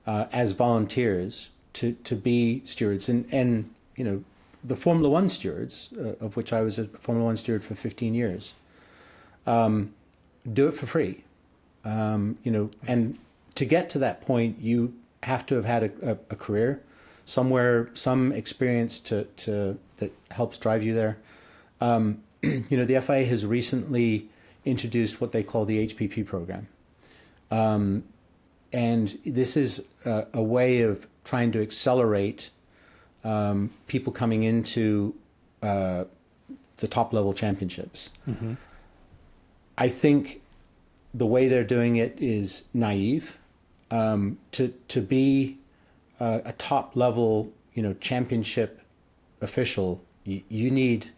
as volunteers to be stewards, and the Formula One stewards, of which I was a Formula One steward for 15 years, do it for free. And to get to that point, you have to have had a career somewhere, some experience that helps drive you there. The FIA has recently introduced what they call the HPP program. And this is a way of trying to accelerate people coming into the top level championships. Mm-hmm. I think the way they're doing it is naive. To be a top level, championship official, you need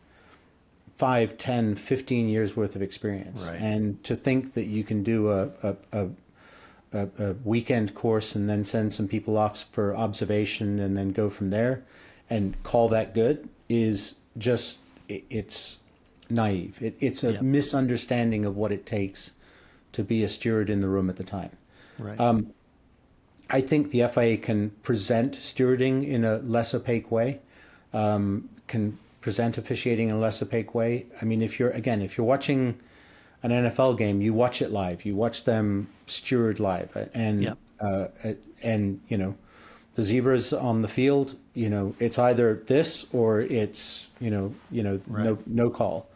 5, 10, 15 years worth of experience. Right. And to think that you can do a weekend course and then send some people off for observation and then go from there and call that good is just, it's naive. It's a misunderstanding of what it takes to be a steward in the room at the time. Right. I think the FIA can present stewarding in a less opaque way, can present officiating in a less opaque way. I mean, if you're watching an NFL game, you watch it live. You watch them steward live, and the zebras on the field. It's either this or it's right. no call.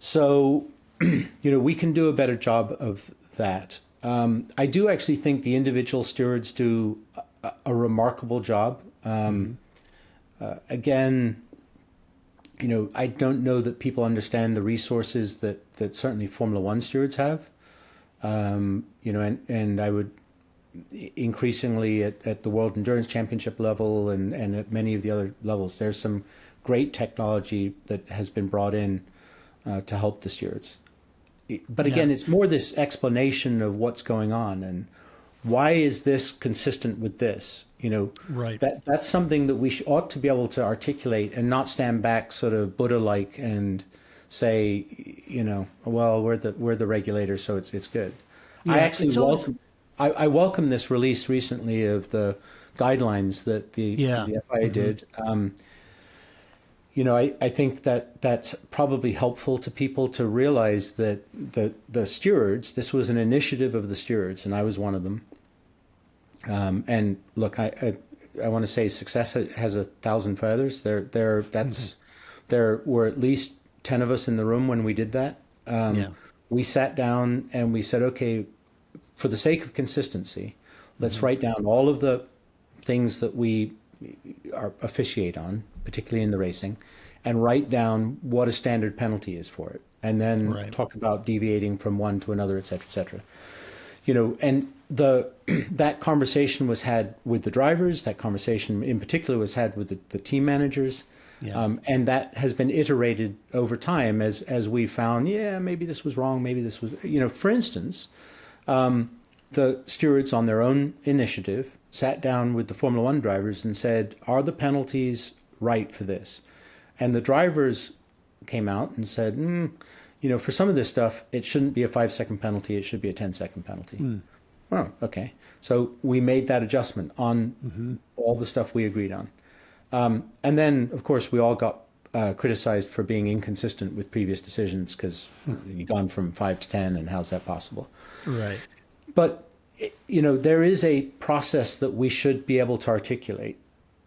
So we can do a better job of that. I do actually think the individual stewards do a remarkable job. Again, I don't know that people understand the resources that certainly Formula One stewards have. And I would increasingly at the World Endurance Championship level and at many of the other levels, there's some great technology that has been brought in to help the stewards. But again, it's more this explanation of what's going on and why is this consistent with this? Right. That's something that we ought to be able to articulate and not stand back sort of Buddha-like and say, well, we're the regulator, so it's good. Yeah, I actually welcome this release recently of the guidelines that the FIA did. I think that that's probably helpful to people to realize that the stewards, this was an initiative of the stewards, and I was one of them, And look, I want to say success has 1,000 feathers. There were at least 10 of us in the room when we did that. Yeah. We sat down and we said, okay, for the sake of consistency, let's write down all of the things that we are officiate on, particularly in the racing, and write down what a standard penalty is for it, and then Right. talk about deviating from one to another, et cetera, et cetera. And that conversation was had with the drivers. That conversation in particular was had with the team managers. Yeah. And that has been iterated over time as we found, yeah, maybe this was wrong, maybe this was, for instance, the stewards on their own initiative sat down with the Formula One drivers and said, are the penalties right for this? And the drivers came out and said, for some of this stuff, it shouldn't be a 5-second penalty, it should be a 10-second penalty. Oh, okay. So we made that adjustment on all the stuff we agreed on. And then, of course, we all got criticized for being inconsistent with previous decisions because you've gone from 5 to 10, and how's that possible? Right. But, there is a process that we should be able to articulate,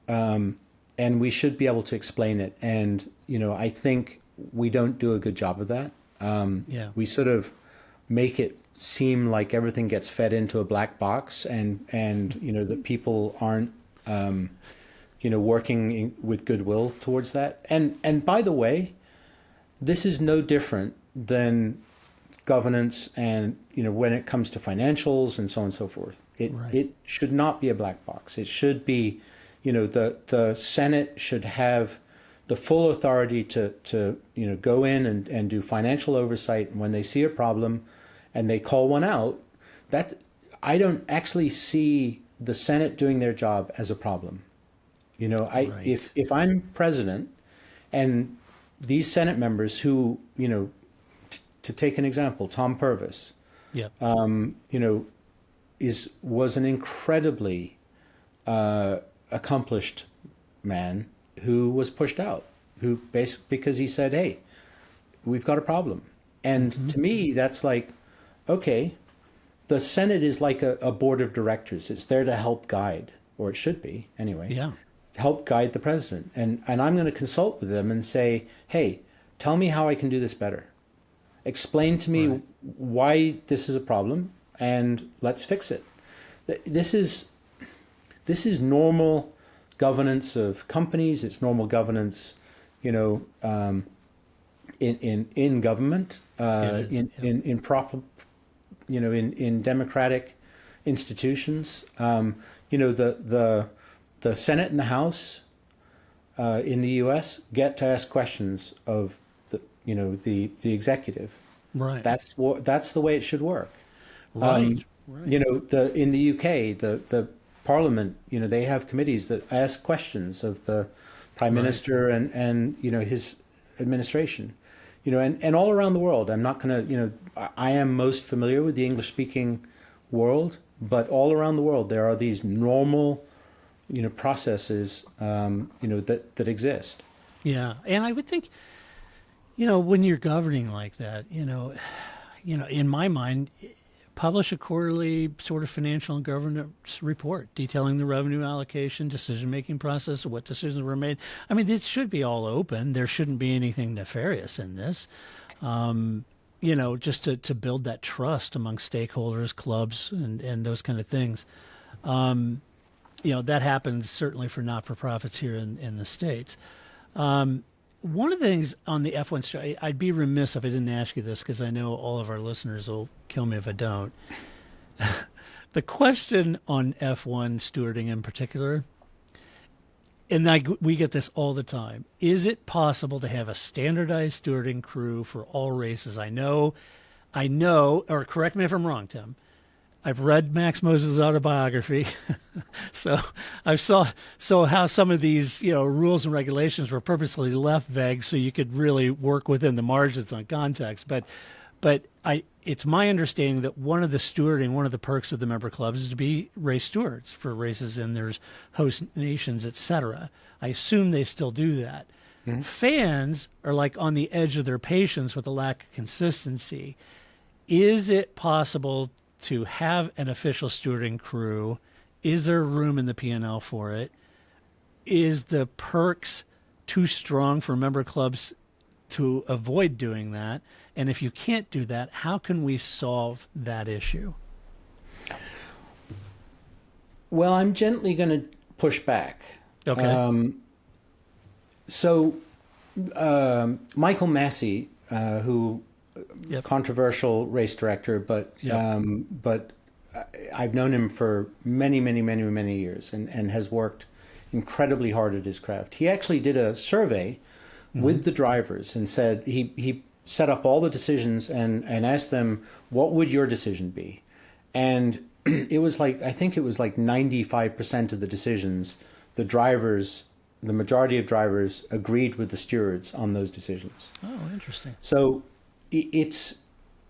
and we should be able to explain it. And, I think we don't do a good job of that. Yeah. We sort of make it seem like everything gets fed into a black box, and that people aren't working with goodwill towards that. And by the way, this is no different than governance and, when it comes to financials and so on and so forth. It should not be a black box. It should be, the Senate should have the full authority to go in and do financial oversight. And when they see a problem and they call one out, that I don't actually see the Senate doing their job as a problem. If I'm president and these Senate members who, to take an example, Tom Purvis, Yeah. was an incredibly accomplished man who was pushed out, who basically, because he said, hey, we've got a problem. And to me, that's like, okay, the Senate is like a board of directors. It's there to help guide, or it should be anyway. Yeah. Help guide the president. And I'm going to consult with them and say, hey, tell me how I can do this better. Explain to me why this is a problem, and let's fix it. This is normal governance of companies. It's normal governance, in government, in proper, in democratic institutions. The Senate and the House in the U.S. get to ask questions of the executive. Right. That's the way it should work. Right. In the UK, the Parliament, they have committees that ask questions of the Prime Minister and his administration. And all around the world. I'm not going to, I am most familiar with the English-speaking world, but all around the world there are these normal, processes, that exist. Yeah. And I would think, when you're governing like that, in my mind, publish a quarterly sort of financial and governance report detailing the revenue allocation, decision-making process, what decisions were made. I mean, this should be all open. There shouldn't be anything nefarious in this, just to build that trust among stakeholders, clubs, and those kind of things. That happens certainly for not-for-profits here in the States. One of the things on the F1 story, I'd be remiss if I didn't ask you this, because I know all of our listeners will kill me if I don't. The question on F1 stewarding in particular, and we get this all the time, is it possible to have a standardized stewarding crew for all races? I know, or correct me if I'm wrong, Tim, I've read Max Moses' autobiography, so I saw how some of these rules and regulations were purposely left vague so you could really work within the margins on context. But it's my understanding that one of the perks of the member clubs is to be race stewards for races in their host nations, etc. I assume they still do that. Mm-hmm. Fans are like on the edge of their patience with the lack of consistency. Is it possible to have an official stewarding crew Is there room in the P&L for it? Is the perks too strong for member clubs to avoid doing that? And if you can't do that, how can we solve that issue? Well, I'm gently going to push back. Okay. Michael Massey, who Yep. controversial race director, but Yep. but I've known him for many, many, many, many years, and has worked incredibly hard at his craft. He actually did a survey with the drivers and said he set up all the decisions and asked them, what would your decision be? And it was like, I think it was like 95% of the decisions, the majority of drivers agreed with the stewards on those decisions. Oh, interesting. So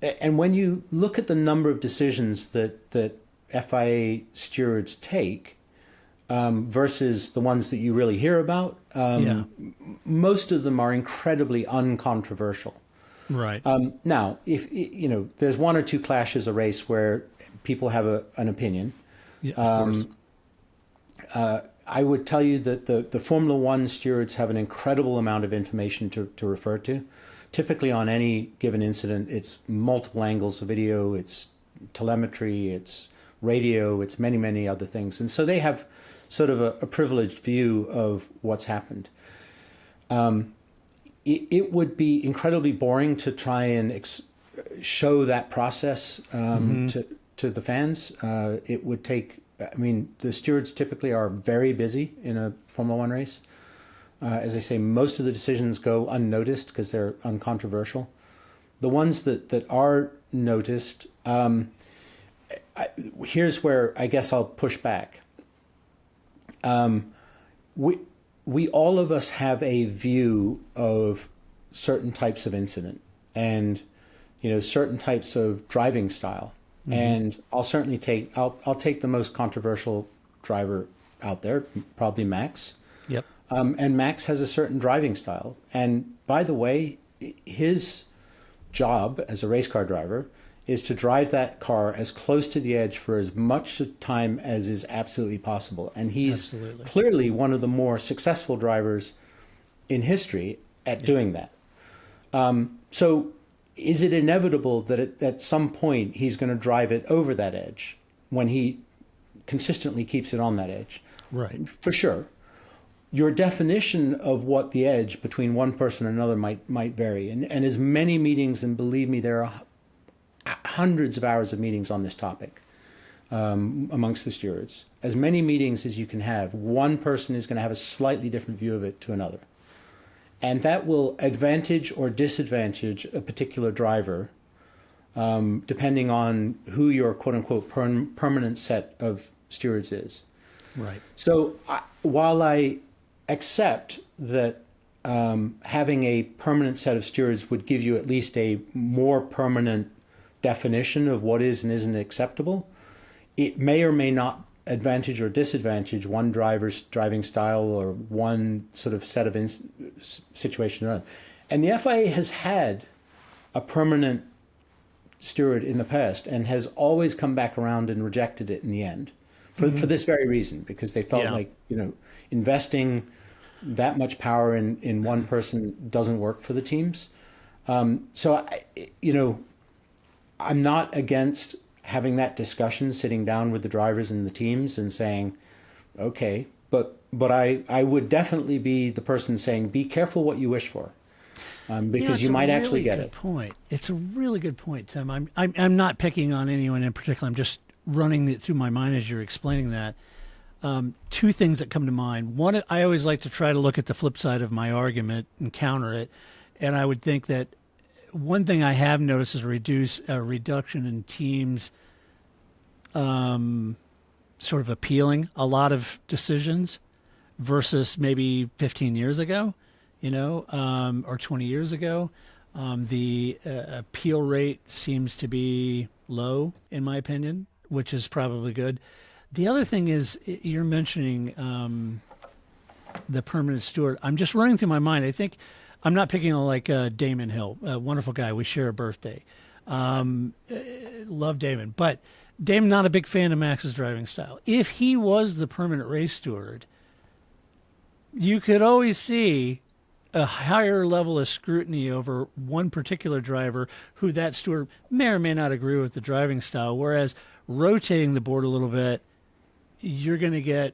and when you look at the number of decisions that FIA stewards take versus the ones that you really hear about, Yeah. most of them are incredibly uncontroversial. Right. Now, if there's one or two clashes a race where people have an opinion. Yeah, of course. I would tell you that the Formula One stewards have an incredible amount of information to refer to. Typically on any given incident, it's multiple angles of video, it's telemetry, it's radio, it's many, many other things. And so they have sort of a privileged view of what's happened. It would be incredibly boring to try and show that process to the fans. It would take, I mean, the stewards typically are very busy in a Formula One race. As I say, most of the decisions go unnoticed because they're uncontroversial. The ones that are noticed, here's where I guess I'll push back. We all of us have a view of certain types of incident and certain types of driving style. And I'll certainly take the most controversial driver out there, probably Max. Yep. And Max has a certain driving style. And by the way, his job as a race car driver is to drive that car as close to the edge for as much time as is absolutely possible. And he's clearly one of the more successful drivers in history at doing that. So is it inevitable that at some point he's going to drive it over that edge when he consistently keeps it on that edge? Right. For sure. Your definition of what the edge between one person and another might vary. And as many meetings, and believe me, there are hundreds of hours of meetings on this topic amongst the stewards. As many meetings as you can have, one person is going to have a slightly different view of it to another. And that will advantage or disadvantage a particular driver depending on who your quote-unquote permanent set of stewards is. Right. So while I accept that having a permanent set of stewards would give you at least a more permanent definition of what is and isn't acceptable, it may or may not advantage or disadvantage one driver's driving style or one sort of set of situation or another. And the FIA has had a permanent steward in the past and has always come back around and rejected it in the end for this very reason, because they felt like, investing that much power in one person doesn't work for the teams. So, I'm not against having that discussion, sitting down with the drivers and the teams and saying, okay, but I would definitely be the person saying, be careful what you wish for, because you might actually get it. Point. It's a really good point, Tim. I'm not picking on anyone in particular. I'm just running it through my mind as you're explaining that. Two things that come to mind. One, I always like to try to look at the flip side of my argument and counter it. And I would think that one thing I have noticed is a reduction in teams sort of appealing a lot of decisions versus maybe 15 years ago, or 20 years ago. The appeal rate seems to be low, in my opinion, which is probably good. The other thing is you're mentioning the permanent steward. I'm just running through my mind. I think I'm not picking on like Damon Hill, a wonderful guy. We share a birthday. Love Damon. But Damon, not a big fan of Max's driving style. If he was the permanent race steward, you could always see a higher level of scrutiny over one particular driver who that steward may or may not agree with the driving style. Whereas rotating the board a little bit, you're going to get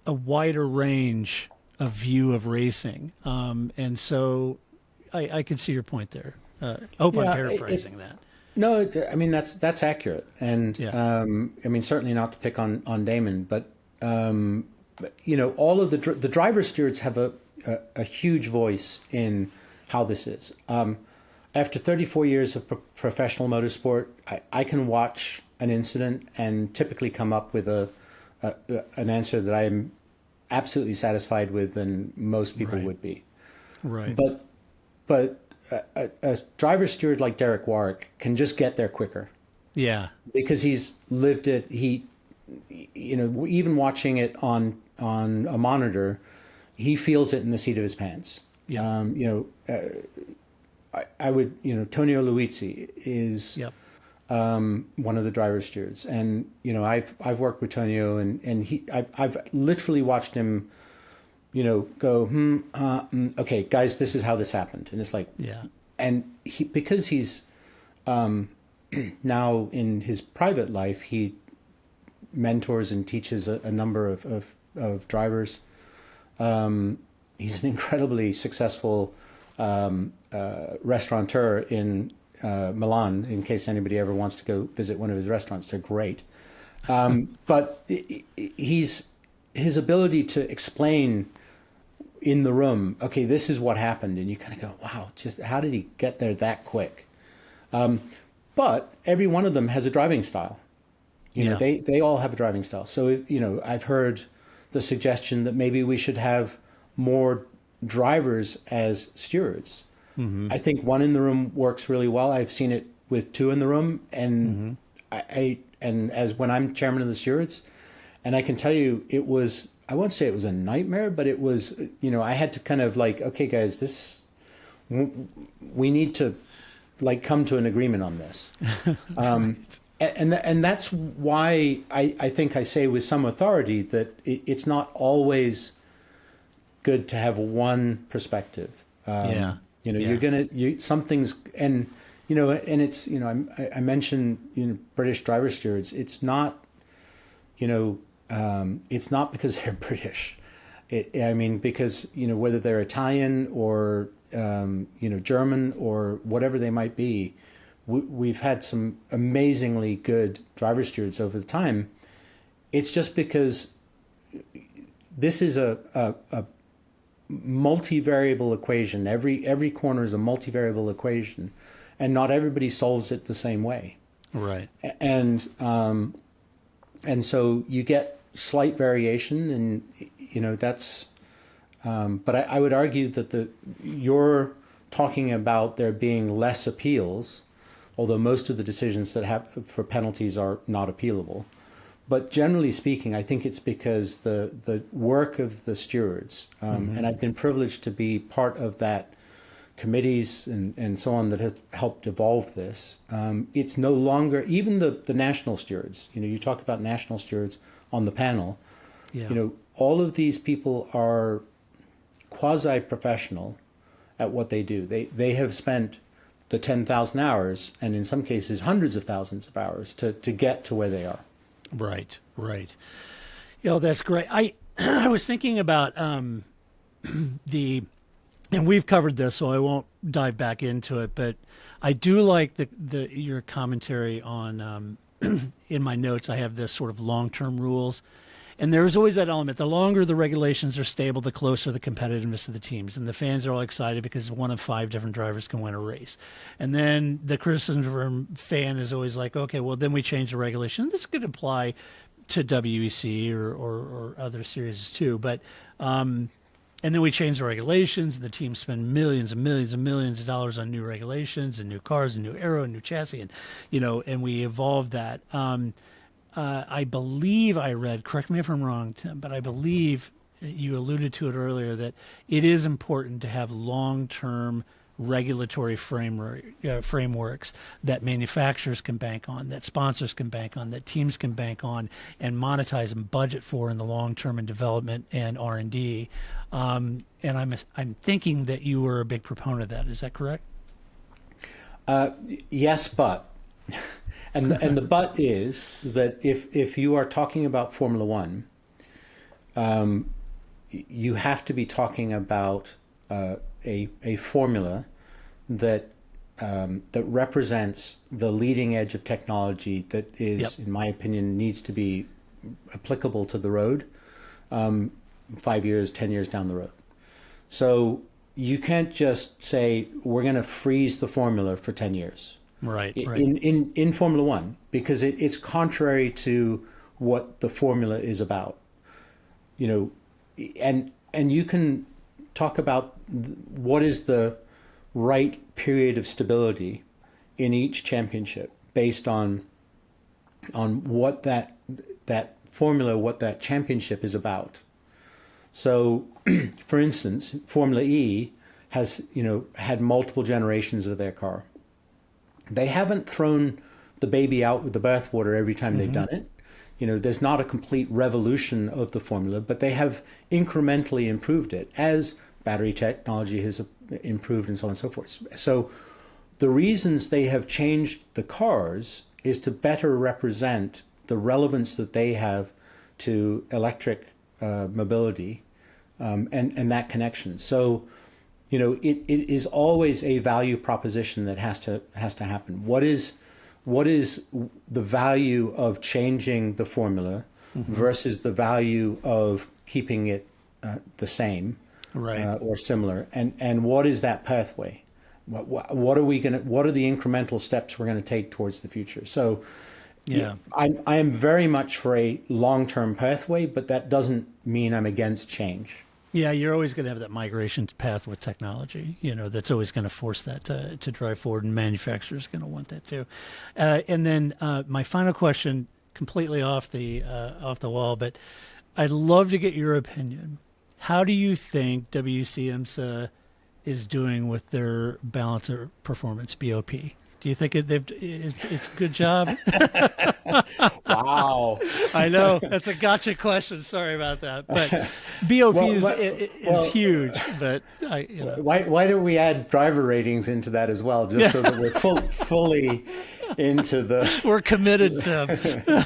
a wider range of view of racing. And so I can see your point there. I hope I'm paraphrasing that. No, I mean, that's accurate. And Yeah. I mean, certainly not to pick on Damon, but all of the driver stewards have a huge voice in how this is. After 34 years of professional motorsport, I can watch an incident and typically come up with an answer that I am absolutely satisfied with, and most people would be. Right. But a driver steward like Derek Warwick can just get there quicker. Yeah. Because he's lived it. Even watching it on a monitor, he feels it in the seat of his pants. Yeah. I would, Tonio Luizzi is Yep. one of the driver stewards, and I've worked with Tonio, and I've literally watched him, go, okay, guys, this is how this happened, and it's like, Yeah. and because he's now in his private life, he mentors and teaches a number of drivers. He's an incredibly successful restaurateur in Milan, in case anybody ever wants to go visit one of his restaurants. They're great. But his ability to explain in the room, okay, this is what happened, and you kind of go, wow, just how did he get there that quick? But every one of them has a driving style. They all have a driving style. So, I've heard the suggestion that maybe we should have more drivers as stewards. Mm-hmm. I think one in the room works really well. I've seen it with two in the room, and and as when I'm chairman of the stewards, and I can tell you, I won't say it was a nightmare, but it was, I had to kind of like, okay, guys, we need to come to an agreement on this. Right. And that's why I think I say with some authority that it's not always good to have one perspective. You're something's, and it's, I mentioned, British driver stewards. It's not, it's not because they're British. Because, whether they're Italian or, German or whatever they might be, we've had some amazingly good driver stewards over the time. It's just because this is a multivariable equation. Every corner is a multivariable equation, and not everybody solves it the same way. Right. And so you get slight variation, and that's. But I would argue that you're talking about there being less appeals, although most of the decisions that have for penalties are not appealable. But generally speaking, I think it's because the work of the stewards, and I've been privileged to be part of that committees and so on that have helped evolve this. It's no longer, even the national stewards, you talk about national stewards on the panel, all of these people are quasi-professional at what they do. They have spent the 10,000 hours, and in some cases hundreds of thousands of hours to get to where they are. Right. That's great. I was thinking about and we've covered this, so I won't dive back into it, but I do like your commentary on, in my notes, I have this sort of long-term rules. And there's always that element. The longer the regulations are stable, the closer the competitiveness of the teams. And the fans are all excited because one of 5 different drivers can win a race. And then the criticism from fan is always like, okay, well, then we change the regulation. This could apply to WEC or other series too. But and then we change the regulations, and the teams spend millions and millions and millions of dollars on new regulations and new cars and new aero and new chassis. And, and we evolve that. I believe I read, correct me if I'm wrong, Tim, but I believe you alluded to it earlier, that it is important to have long-term regulatory frameworks that manufacturers can bank on, that sponsors can bank on, that teams can bank on, and monetize and budget for in the long term in development and R&D. And I'm thinking that you were a big proponent of that. Is that correct? Yes, but and the but is that if you are talking about Formula One, you have to be talking about a formula that that represents the leading edge of technology that is, in my opinion, needs to be applicable to the road 5 years, 10 years down the road. So you can't just say we're going to freeze the formula for 10 years. Right. In Formula One, because it's contrary to what the formula is about. You know, and you can talk about what is the right period of stability in each championship based on what that formula, what that championship is about. So, for instance, Formula E has, had multiple generations of their car. They haven't thrown the baby out with the bathwater every time they've done it. There's not a complete revolution of the formula, but they have incrementally improved it as battery technology has improved and so on and so forth. So the reasons they have changed the cars is to better represent the relevance that they have to electric mobility and that connection. So, it is always a value proposition that has to happen. What is the value of changing the formula versus the value of keeping it the same, right, or similar? And what is that pathway? What are the incremental steps we're going to take towards the future? So, yeah, I am very much for a long-term pathway, but that doesn't mean I'm against change. Yeah, you're always going to have that migration path with technology, that's always going to force that to drive forward, and manufacturers are going to want that too. And then my final question, completely off the wall, but I'd love to get your opinion. How do you think WC is doing with their balancer performance, BOP? Do you think it's a good job? Wow. I know. That's a gotcha question. Sorry about that. But BOP is huge. But Why don't we add driver ratings into that as well, just so that we're fully into the... We're committed to...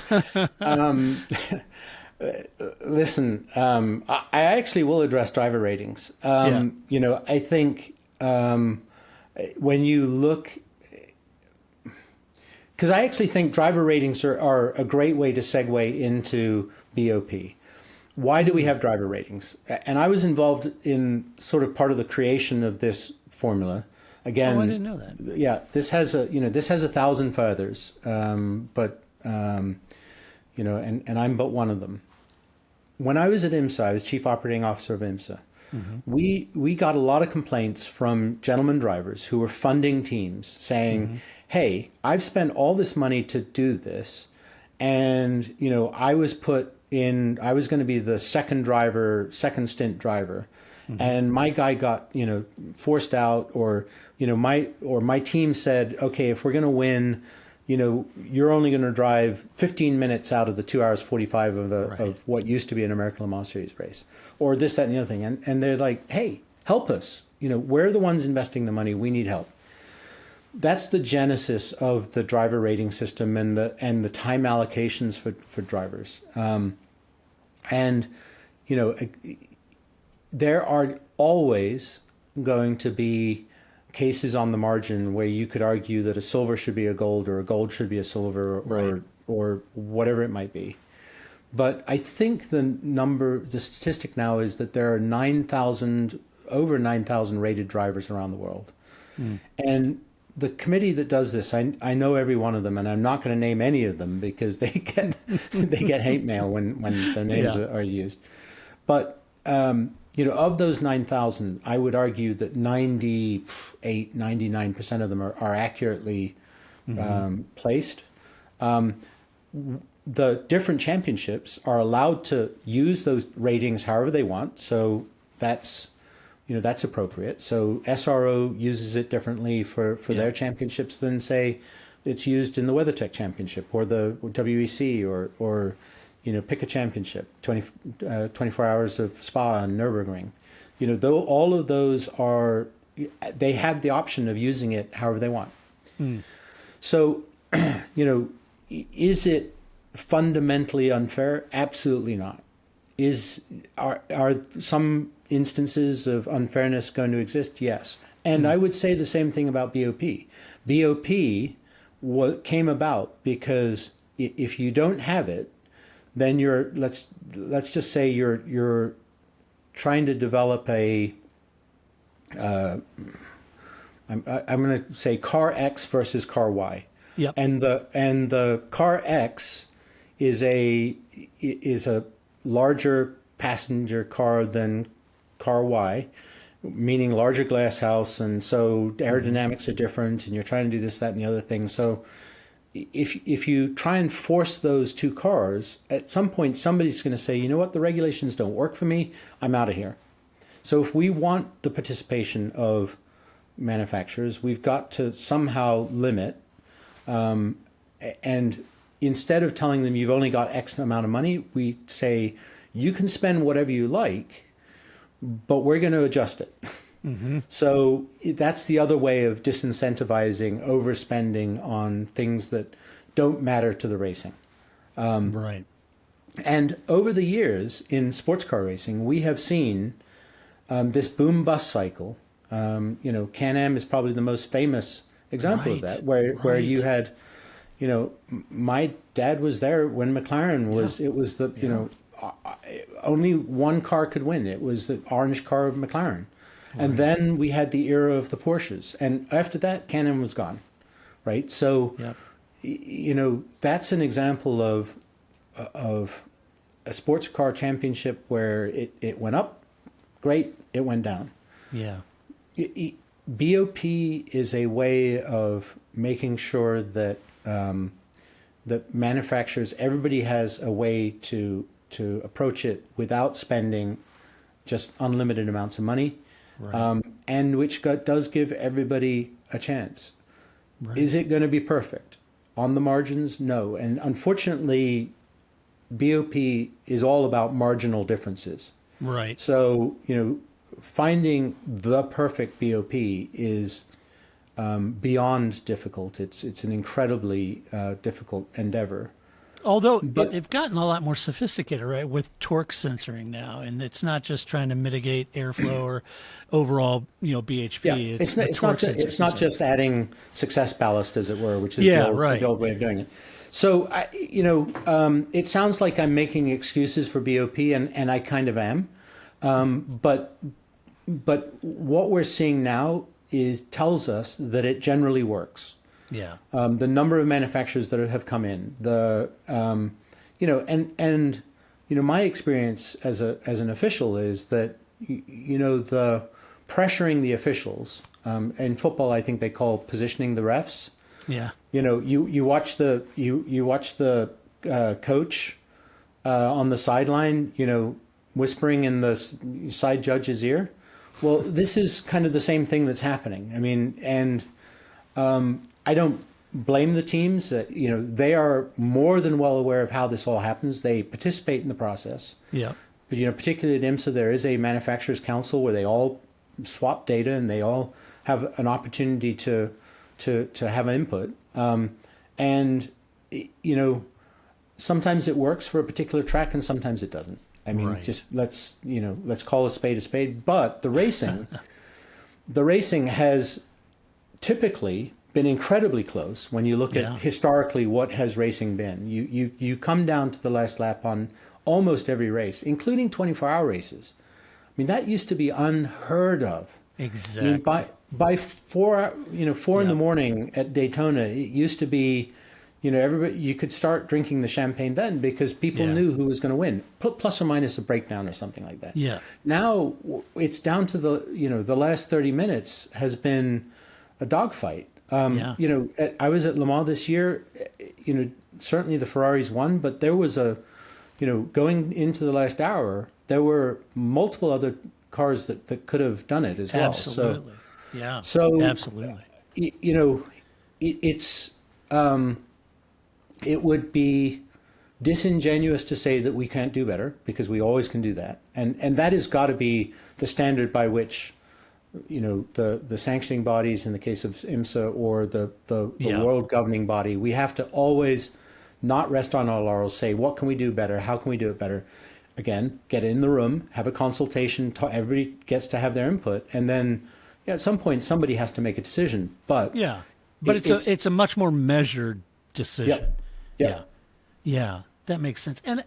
Listen, I actually will address driver ratings. I think when you look... Because I actually think driver ratings are a great way to segue into BOP. Why do we have driver ratings? And I was involved in sort of part of the creation of this formula. Again, I didn't know that. Yeah, this has 1,000 fathers, but and I'm but one of them. When I was at IMSA, I was chief operating officer of IMSA. We got a lot of complaints from gentlemen drivers who were funding teams saying, hey, I've spent all this money to do this, and I was put in, I was going to be the second stint driver, and my guy got forced out, or my team said, okay, if we're going to win, you're only going to drive 15 minutes out of the 2 hours 45 of what used to be an American Le Mans Series race, or this, that, and the other thing. And they're like, hey, help us. We're the ones investing the money. We need help. That's the genesis of the driver rating system and the time allocations for drivers. There are always going to be cases on the margin where you could argue that a silver should be a gold, or a gold should be a silver, or whatever it might be. But I think the statistic now is that there are over 9,000 rated drivers around the world. And the committee that does this, I know every one of them, and I'm not going to name any of them because they get hate mail when their names are used. But of those 9,000, I would argue that 98, 99% of them are accurately placed. The different championships are allowed to use those ratings however they want. So that's, that's appropriate. So SRO uses it differently for their championships than, say, it's used in the WeatherTech Championship or the WEC or pick a championship, 24 hours of Spa and Nürburgring. Though all of those they have the option of using it however they want. So, is it fundamentally unfair? Absolutely not. Are some instances of unfairness going to exist? Yes. And I would say the same thing about BOP. BOP came about because if you don't have it, then let's just say you're trying to develop I'm going to say car X versus car Y. Yep. And the car X is a larger passenger car than car Y, meaning larger glass house, and so aerodynamics are different, and you're trying to do this, that, and the other thing. So if you try and force those two cars, at some point somebody's going to say, you know what, the regulations don't work for me, I'm out of here. So if we want the participation of manufacturers, we've got to somehow limit, and instead of telling them you've only got X amount of money, we say you can spend whatever you like, but we're going to adjust it. So that's the other way of disincentivizing overspending on things that don't matter to the racing. Right. And over the years in sports car racing, we have seen this boom bust cycle. Can-Am is probably the most famous example of that, where you had, my dad was there when McLaren was. It was only one car could win. It was the orange car of McLaren. And then we had the era of the Porsches. And after that, Can-Am was gone, right? So, that's an example of a sports car championship where it went up, great, it went down. Yeah. BOP is a way of making sure that that manufacturers, everybody has a way to approach it without spending just unlimited amounts of money. Right. And which does give everybody a chance. Right. Is it going to be perfect? On the margins, no. And unfortunately, BOP is all about marginal differences. Right. So, finding the perfect BOP is beyond difficult. It's an incredibly difficult endeavor. Although they've gotten a lot more sophisticated, right, with torque censoring now, and it's not just trying to mitigate airflow or overall, BHP. Yeah, it's not just adding success ballast, as it were, which is the old way of doing it. So, it sounds like I'm making excuses for BOP, and I kind of am. But what we're seeing now tells us that it generally works. Yeah. The number of manufacturers that have come in, my experience as an official is that the pressuring the officials in football, I think they call positioning the refs. Yeah. You watch the coach on the sideline, whispering in the side judge's ear. Well, this is kind of the same thing that's happening. I mean, and I don't blame the teams. They are more than well aware of how this all happens. They participate in the process. Yeah. But particularly at IMSA, there is a manufacturers council where they all swap data and they all have an opportunity to have input. Sometimes it works for a particular track and sometimes it doesn't. I mean, just let's call a spade. But the racing has typically been incredibly close when you look at historically what has racing been. You come down to the last lap on almost every race, including 24-hour races. I mean, that used to be unheard of. Exactly. I mean, by 4 in the morning at Daytona, it used to be, everybody, you could start drinking the champagne then because people knew who was going to win, plus or minus a breakdown or something like that. Yeah. Now it's down to the last 30 minutes has been a dogfight. I was at Le Mans this year. Certainly the Ferraris won, but there was going into the last hour, there were multiple other cars that could have done it as well. Absolutely. Yeah. So Absolutely. you know, it's it would be disingenuous to say that we can't do better, because we always can do that, and that has got to be the standard by which, you know, the sanctioning bodies in the case of IMSA, or the Yeah. world governing body, we have to always not rest on our laurels, say, what can we do better, how can we do it better? Again, get in the room, have a consultation, everybody gets to have their input, and then, yeah, at some point somebody has to make a decision. But Yeah. But it's a much more measured decision. Yep. Yep. Yeah. Yeah, that makes sense. And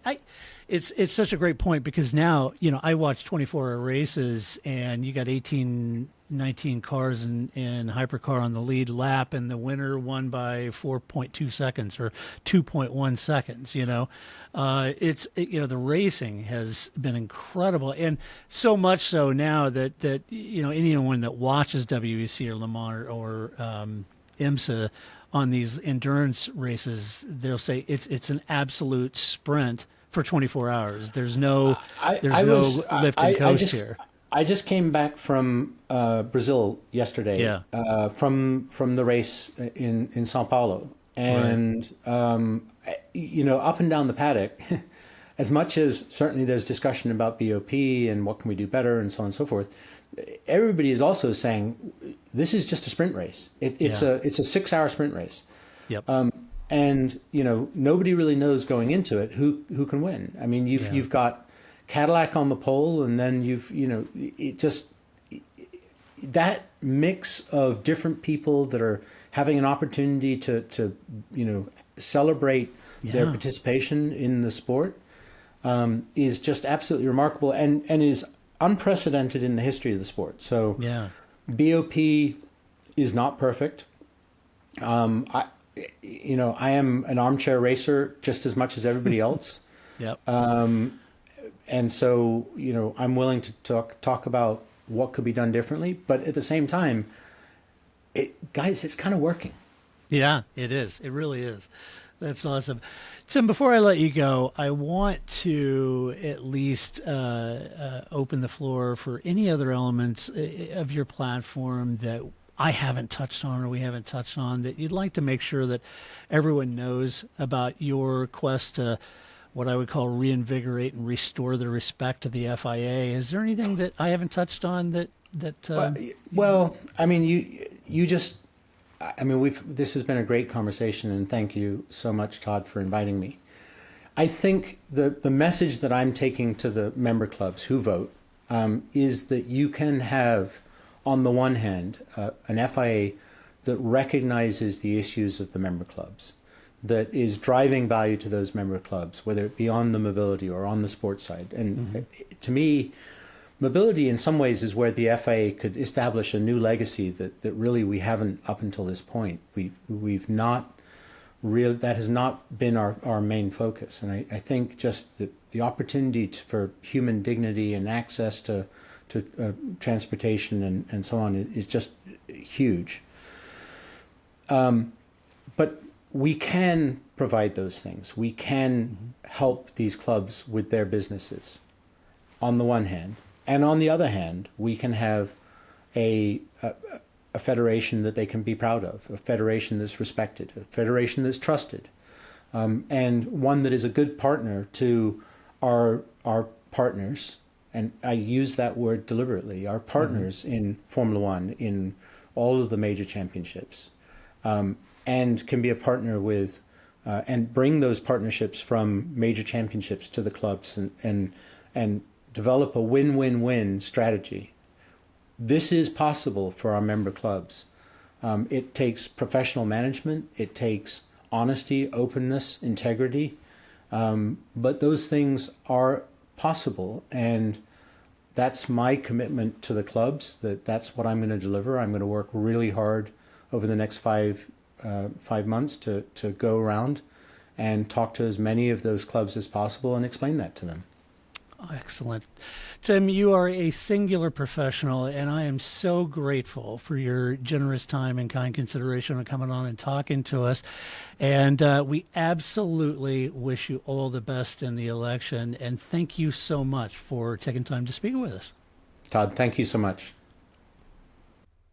it's such a great point, because now, you know, I watch 24-hour races, and you got 18, 19 cars in hypercar on the lead lap, and the winner won by 4.2 seconds or 2.1 seconds. You know, you know, the racing has been incredible, and so much so now that you know, anyone that watches WEC or Le Mans or IMSA on these endurance races, they'll say it's an absolute sprint for 24 hours. There's no lift and coast here. I just came back from Brazil yesterday. Yeah. From the race in Sao Paulo, and you know, up and down the paddock, as much as certainly there's discussion about BOP and what can we do better and so on and so forth, everybody is also saying this is just a sprint race. It's a 6-hour sprint race. Yep. And you know, nobody really knows going into it who can win. I mean, you've got Cadillac on the pole, and then it just, that mix of different people that are having an opportunity to you know, celebrate their participation in the sport is just absolutely remarkable, and is unprecedented in the history of the sport. So BOP is not perfect. I am an armchair racer just as much as everybody else. Yep. And so, you know, I'm willing to talk about what could be done differently, but at the same time, guys, it's kind of working. Yeah, it is. It really is. That's awesome. Tim, before I let you go, I want to at least open the floor for any other elements of your platform that I haven't touched on, or we haven't touched on, that you'd like to make sure that everyone knows about your quest to what I would call reinvigorate and restore the respect to the FIA. Is there anything that I haven't touched on that well, I mean, this has been a great conversation, and thank you so much, Todd, for inviting me. I think the message that I'm taking to the member clubs who vote is that you can have, on the one hand, an FIA that recognizes the issues of the member clubs, that is driving value to those member clubs, whether it be on the mobility or on the sports side. And to me, mobility in some ways is where the FIA could establish a new legacy that really we haven't up until this point. We've not really, that has not been our main focus. And I think just the opportunity for human dignity and access to transportation and so on is just huge. But we can provide those things. We can help these clubs with their businesses, on the one hand. And on the other hand, we can have a federation that they can be proud of, a federation that's respected, a federation that's trusted, and one that is a good partner to our partners. And I use that word deliberately, our partners in Formula One, in all of the major championships, and can be a partner with, and bring those partnerships from major championships to the clubs, and develop a win-win-win strategy. This is possible for our member clubs. It takes professional management, it takes honesty, openness, integrity, but those things are possible, and that's my commitment to the clubs, that's what I'm going to deliver. I'm going to work really hard over the next 5 months to go around and talk to as many of those clubs as possible and explain that to them. Excellent. Tim, you are a singular professional, and I am so grateful for your generous time and kind consideration of coming on and talking to us. And we absolutely wish you all the best in the election, and thank you so much for taking time to speak with us. Todd. Thank you so much.